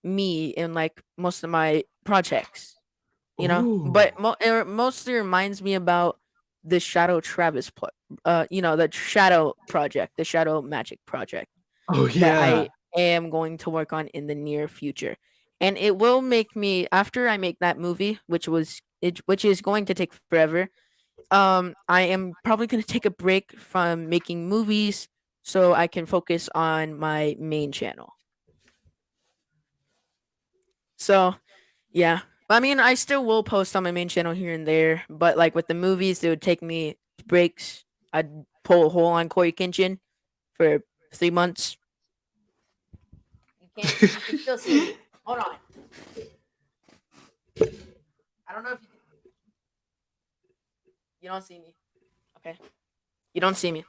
me in like most of my projects, Ooh. but it mostly reminds me about the Shadow Travis the Shadow project, the Shadow Magic project Oh that yeah. I am going to work on in the near future. And it will make me, after I make that movie, which is going to take forever. I am probably going to take a break from making movies so I can focus on my main channel. So, yeah. I mean, I still will post on my main channel here and there, but like with the movies, it would take me breaks. I'd pull a hole on Corey Kinchin for 3 months. You can still see me. Hold on. I don't know if you don't see me. Okay. You don't see me.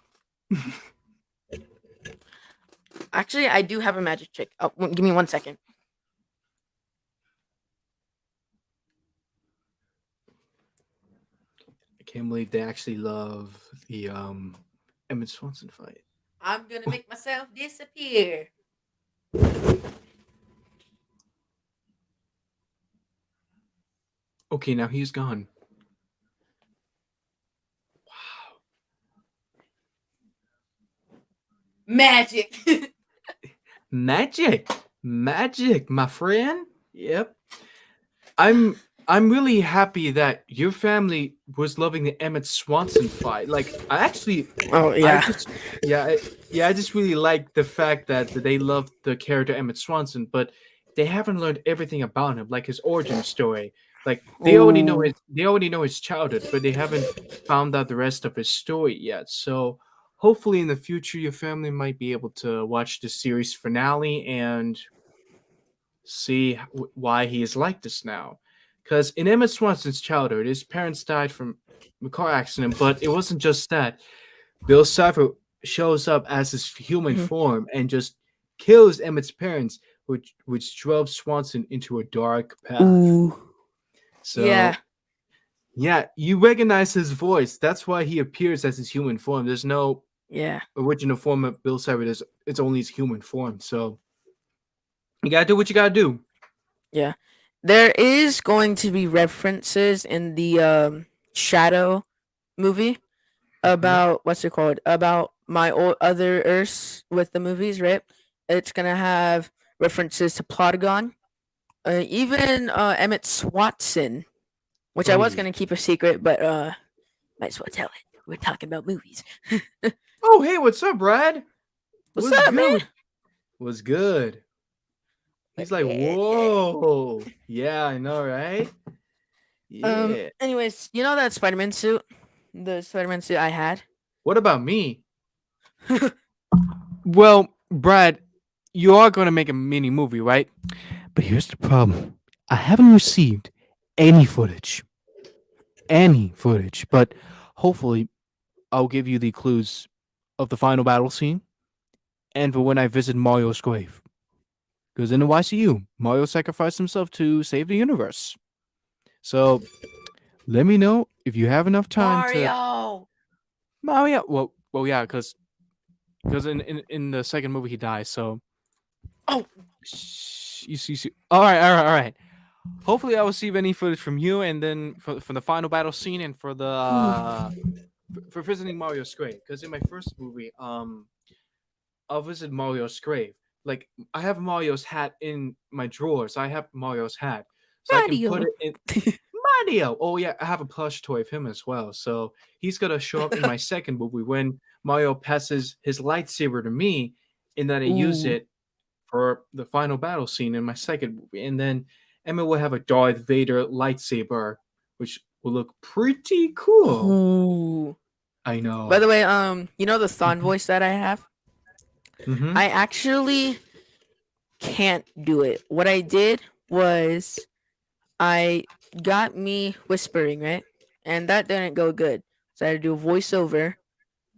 Actually, I do have a magic trick. Oh, give me 1 second. I can't believe they actually love the Emmett Swanson fight. I'm gonna make myself disappear. Okay, now he's gone. Wow. Magic. Magic. Magic, my friend. Yep. I'm really happy that your family was loving the Emmett Swanson fight. Like Oh I yeah. just yeah, I just really like the fact that they love the character Emmett Swanson, but they haven't learned everything about him, like his origin story. Like Ooh. they already know his childhood, but they haven't found out the rest of his story yet. So hopefully in the future your family might be able to watch the series finale and see why he is like this now. Because in Emmett Swanson's childhood, his parents died from a car accident, but it wasn't just that. Bill Cipher shows up as his human Mhm. form and just kills Emmett's parents, which drove Swanson into a dark path. Ooh. Yeah. So yeah, you recognize his voice. That's why he appears as his human form. There's no Yeah. original form of Bill Cipher. It's only his human form. So you gotta do what you gotta do. Yeah. There is going to be references in the Shadow movie Mhm. about what's it called? About my old other Earths with the movies, right? It's gonna have references to Plotagon, even Emmett Swatson, which I was Oh, gonna keep a secret, but might as well tell it. We're talking about movies. oh, hey, what's up, Brad? What's What's up, man? good? What's good? But He's like, whoa, yeah, I know, right? Yeah. Anyways, you know that Spider-Man suit, the Spider-Man suit I had. What about me? Well, Brad, you are going to make a mini movie, right? But here's the problem. I haven't received any footage. Any footage. But hopefully, I'll give you the clues of the final battle scene and for when I visit Mario's grave. Because in the YCU, Mario sacrificed himself to save the universe. So let me know if you have enough time to Mario. Mario. Well, yeah, because in the second movie he dies. So Oh, you see. All right. Hopefully, I will see any footage from you, and then for the final battle scene, and for the for visiting Mario's grave. Because in my first movie, I'll visit Mario's grave. Like I have Mario's hat in my drawers. I have Mario's hat, so I can put Mario. it in Mario. Oh yeah, I have a plush toy of him as well. So he's gonna show up in my second movie when Mario passes his lightsaber to me, and then I use Ooh. it for the final battle scene in my second movie. And then Emma will have a Darth Vader lightsaber, which will look pretty cool. Ooh. I By the know. way, you know the Thon voice that I have? Mm-hmm. I actually can't do it. What I did was I got me whispering, right? And that didn't go good. So I had to do a voiceover,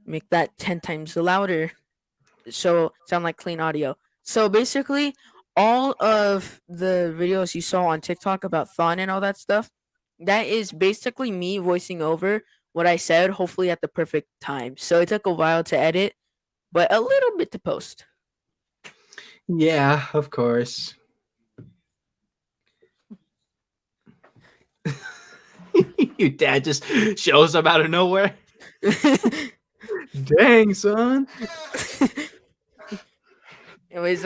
make that 10 times louder, so sound like clean audio. So basically, all of the videos you saw on TikTok about Thon and all that stuff, that is basically me voicing over what I said, hopefully at the perfect time. So it took a while to edit, but a little bit to post. Yeah, of course. Your dad just shows up out of nowhere. Dang, son. Anyways,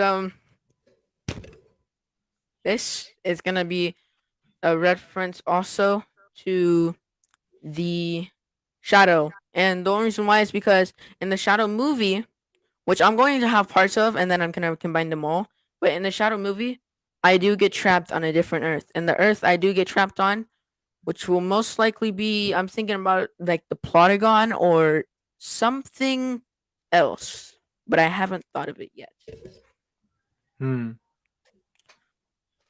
this is gonna be a reference also to the Shadow. And the only reason why is because in the Shadow movie, which I'm going to have parts of, and then I'm gonna combine them all. But in the Shadow movie, I do get trapped on a different Earth, and the Earth I do get trapped on, which will most likely be, I'm thinking about like the Plotagon or something else, but I haven't thought of it yet. Hmm.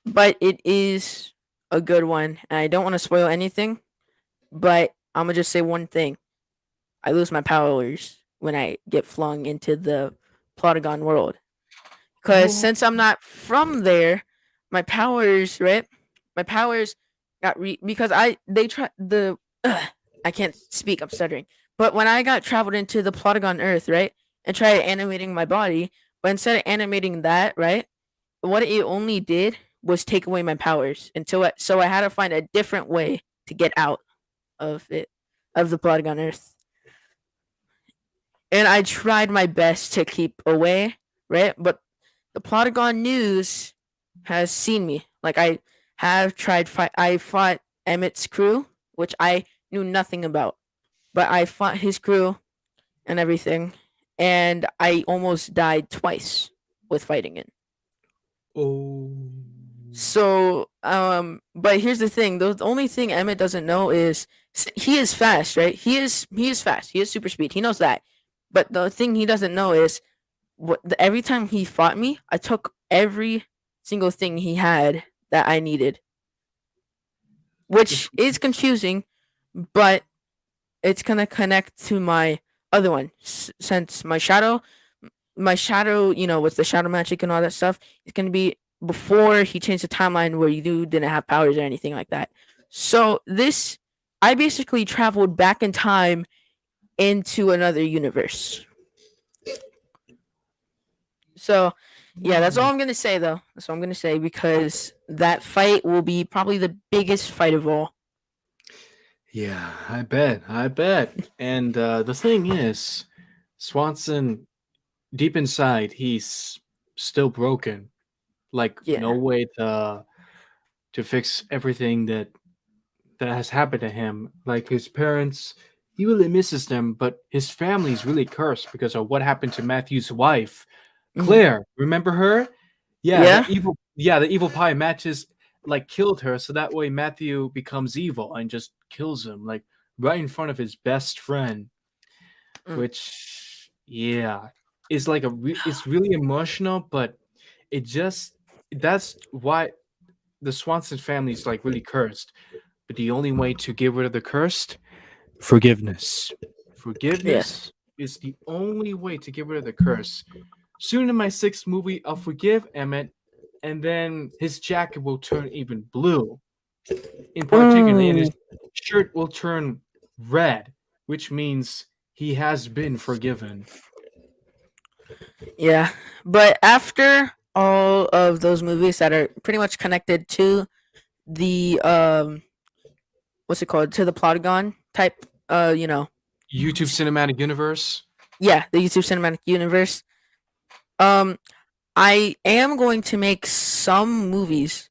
But it is a good one, and I don't want to spoil anything. But I'm gonna just say one thing: I lose my powers when I get flung into the Plotagon world. Because Oh. since I'm not from there, my powers, right? My powers got because they try the I can't speak. I'm stuttering. But when I got traveled into the Plotagon Earth, right, and tried animating my body, but instead of animating that, right, what it only did was take away my powers until so I had to find a different way to get out of it of the Plotagon Earth, and I tried my best to keep away, right, but the Plotagon News has seen me. Like I have tried fight. I fought Emmett's crew, which I knew nothing about, but I fought his crew and everything, and I almost died twice with fighting it. Oh. So, but here's the thing: the only thing Emmett doesn't know is he is fast, right? He is fast. He has super speed. He knows that. But the thing he doesn't know is every time he fought me, I took every single thing he had that I needed, which is confusing, but it's gonna connect to my other one since my shadow, with the shadow magic and all that stuff, it's gonna be before he changed the timeline where you didn't have powers or anything like that. So this, I basically traveled back in time into another universe. So, yeah, that's all Wow. I'm gonna say though. That's all I'm gonna say because that fight will be probably the biggest fight of all. Yeah, I bet. I bet. And the thing is, Swanson, deep inside, he's still broken. Like no Yeah. way to fix everything that has happened to him. Like his parents, he really misses them, but his family's really cursed because of what happened to Matthew's wife, Mhm. Claire. Remember her? Yeah, Yeah. the evil pie matches like killed her, so that way Matthew becomes evil and just kills him like right in front of his best friend, Mm. which yeah, is like it's really emotional, but it just that's why the Swanson family is like really cursed. But the only way to get rid of the cursed, forgiveness. Yes. Forgiveness is the only way to get rid of the curse. Soon in my sixth movie, I'll forgive Emmett, and then his jacket will turn even blue. In particular, and his Ooh. shirt will turn red, which means he has been forgiven. Yeah. But after all of those movies that are pretty much connected to the what's it called? To the Plotagon type YouTube Cinematic Universe. yeah, the YouTube Cinematic Universe. Um I am going to make some movies,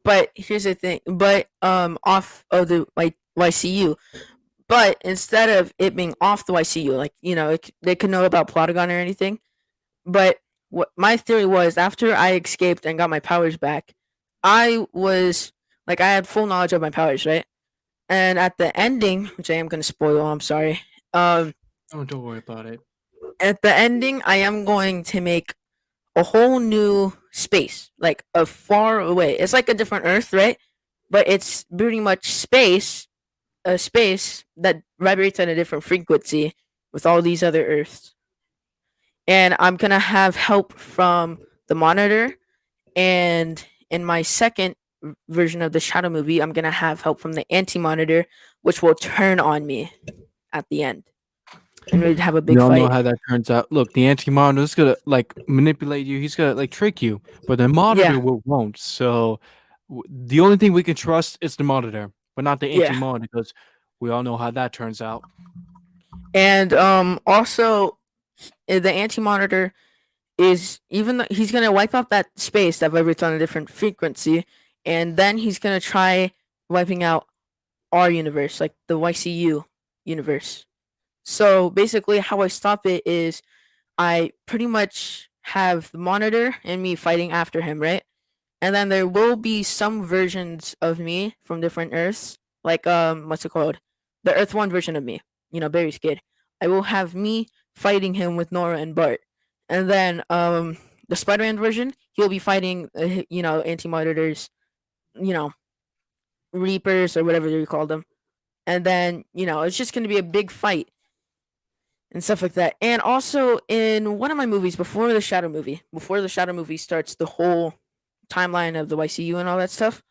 but here's the thing. But off of the like YCU. But instead of it being off the YCU, like they could know about Plotagon or anything. But what my theory was after I escaped and got my powers back, I was like I had full knowledge of my powers, right? And at the ending, which I am going to spoil, I'm sorry. Um, Oh, don't worry about it. at the ending, I am going to make a whole new space, like a far away. It's like a different Earth, right? But it's pretty much space, a space that vibrates at a different frequency with all these other Earths. And I'm gonna have help from the monitor. And in my second version of the shadow movie, I'm gonna have help from the anti monitor, which will turn on me at the end, and we'd have a We big all know fight. how that turns out. Look, the anti-monitor is gonna like manipulate you. He's gonna like trick you, but the Yeah, monitor won't. So the only thing we can trust is the monitor, but not the yeah. anti-monitor because we all know how that turns out. And also the anti monitor is even though he's gonna wipe out that space that vibrates on a different frequency, and then he's gonna try wiping out our universe, like the YCU universe. So basically, how I stop it is I pretty much have the monitor and me fighting after him, right? And then there will be some versions of me from different Earths, like what's it called? The Earth One version of me, Barry's kid. I will have me fighting him with Nora and Bart, and then the Spider-Man version, he'll be fighting Anti Monitors, you know, Reapers or whatever you call them, and then it's just gonna be a big fight and stuff like that. And also in one of my movies before the Shadow movie starts the whole timeline of the YCU and all that stuff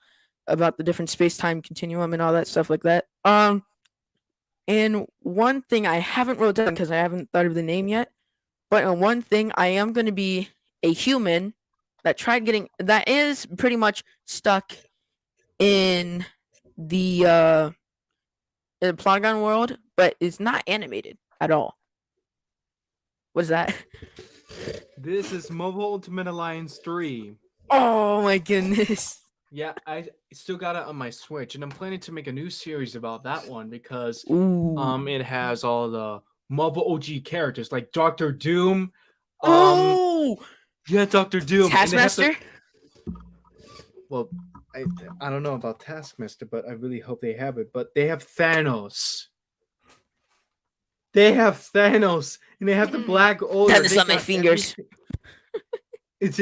about the different space time continuum and all that stuff like that. And one thing I haven't wrote down because I haven't thought of the name yet, but in one thing I am going to be a human that is pretty much stuck in the Plotagon world, but is not animated at all. What's that? This is Marvel Ultimate Alliance 3. Oh my goodness. Yeah, I still got it on my Switch, and I'm planning to make a new series about that one because Ooh. it has all the Marvel OG characters like Doctor Doom. Oh, Yeah, Doctor Doom, and they have Taskmaster. well, I I don't know about Taskmaster, but I really hope they have it. But they have Thanos. They have Thanos, and they have the Black Order. That is They on my got fingers. It's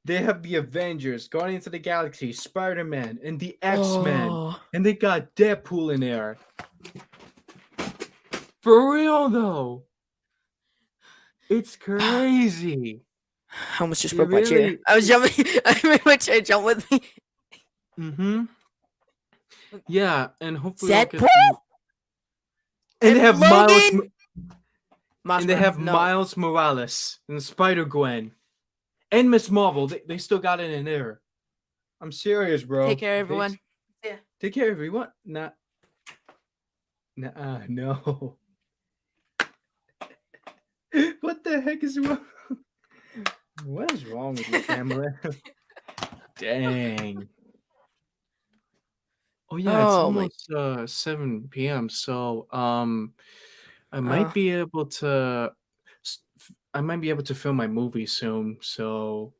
they have the Avengers, Guardians of the Galaxy, Spider-Man, and the X-Men. Oh, And they got Deadpool in there. For real though. It's crazy. I almost just It broke my chair. really I was jumping. I made my chair jump with me. Mm-hmm. Yeah, and hopefully we'll get Deadpool and they and have Miles Logan. and they have No. Miles Morales and Spider-Gwen and Miss Marvel. They still got it in there. I'm serious, bro. Take care, everyone. Yeah. Take care, everyone. Nah. No. What the heck is wrong? What is wrong with you, Pamela? Dang. Oh yeah, it's Oh my. almost 7 p.m. So I Uh, might be able to film my movie soon. So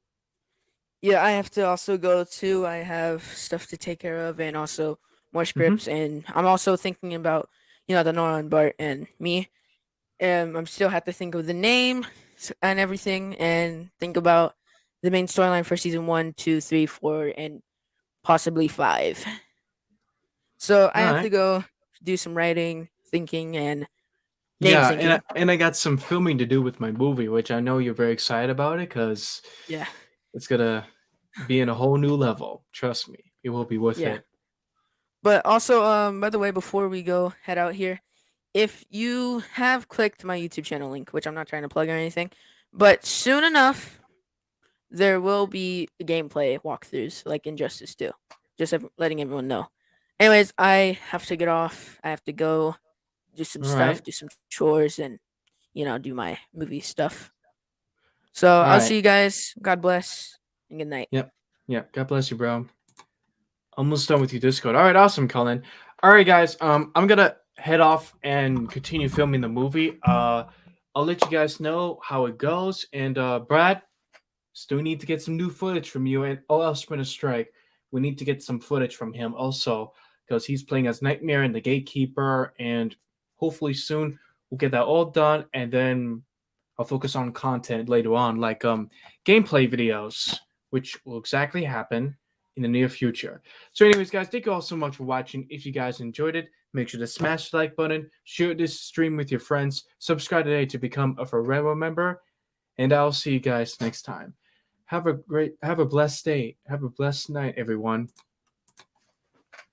yeah, I have to also go too. I have stuff to take care of, and also more Mhm. scripts. And I'm also thinking about the Nora and Bart and me. And I'm still have to think of the name and everything, and think about the main storyline for season 1, 2, 3, 4, and possibly 5. So I All have right. to go do some writing, thinking, and name Yeah, and syncing. I got some filming to do with my movie, which I know you're very excited about it because Yeah, it's gonna be in a whole new level. Trust me, it will be worth yeah. it. But also, by the way, before we go head out here, if you have clicked my YouTube channel link, which I'm not trying to plug or anything, but soon enough there will be gameplay walkthroughs like Injustice 2. Just letting everyone know. Anyways, I have to get off. I have to go do some All stuff, right, do some chores, and do my movie stuff. So all I'll see right. you guys. God bless and good night. Yep, yep. God bless you, bro. Almost done with your Discord. All right, awesome, Colin. All right, guys. I'm gonna head off and continue filming the movie. I'll let you guys know how it goes. And Brad, still need to get some new footage from you. And oh, else been a strike. We need to get some footage from him also because he's playing as Nightmare and the Gatekeeper. And hopefully soon we'll get that all done. And then I'll focus on content later on, like gameplay videos, which will exactly happen in the near future. So, anyways, guys, thank you all so much for watching. If you guys enjoyed it, make sure to smash the like button, share this stream with your friends, subscribe today to become a Ferrero member, and I'll see you guys next time. Have a blessed day. Have a blessed night, everyone.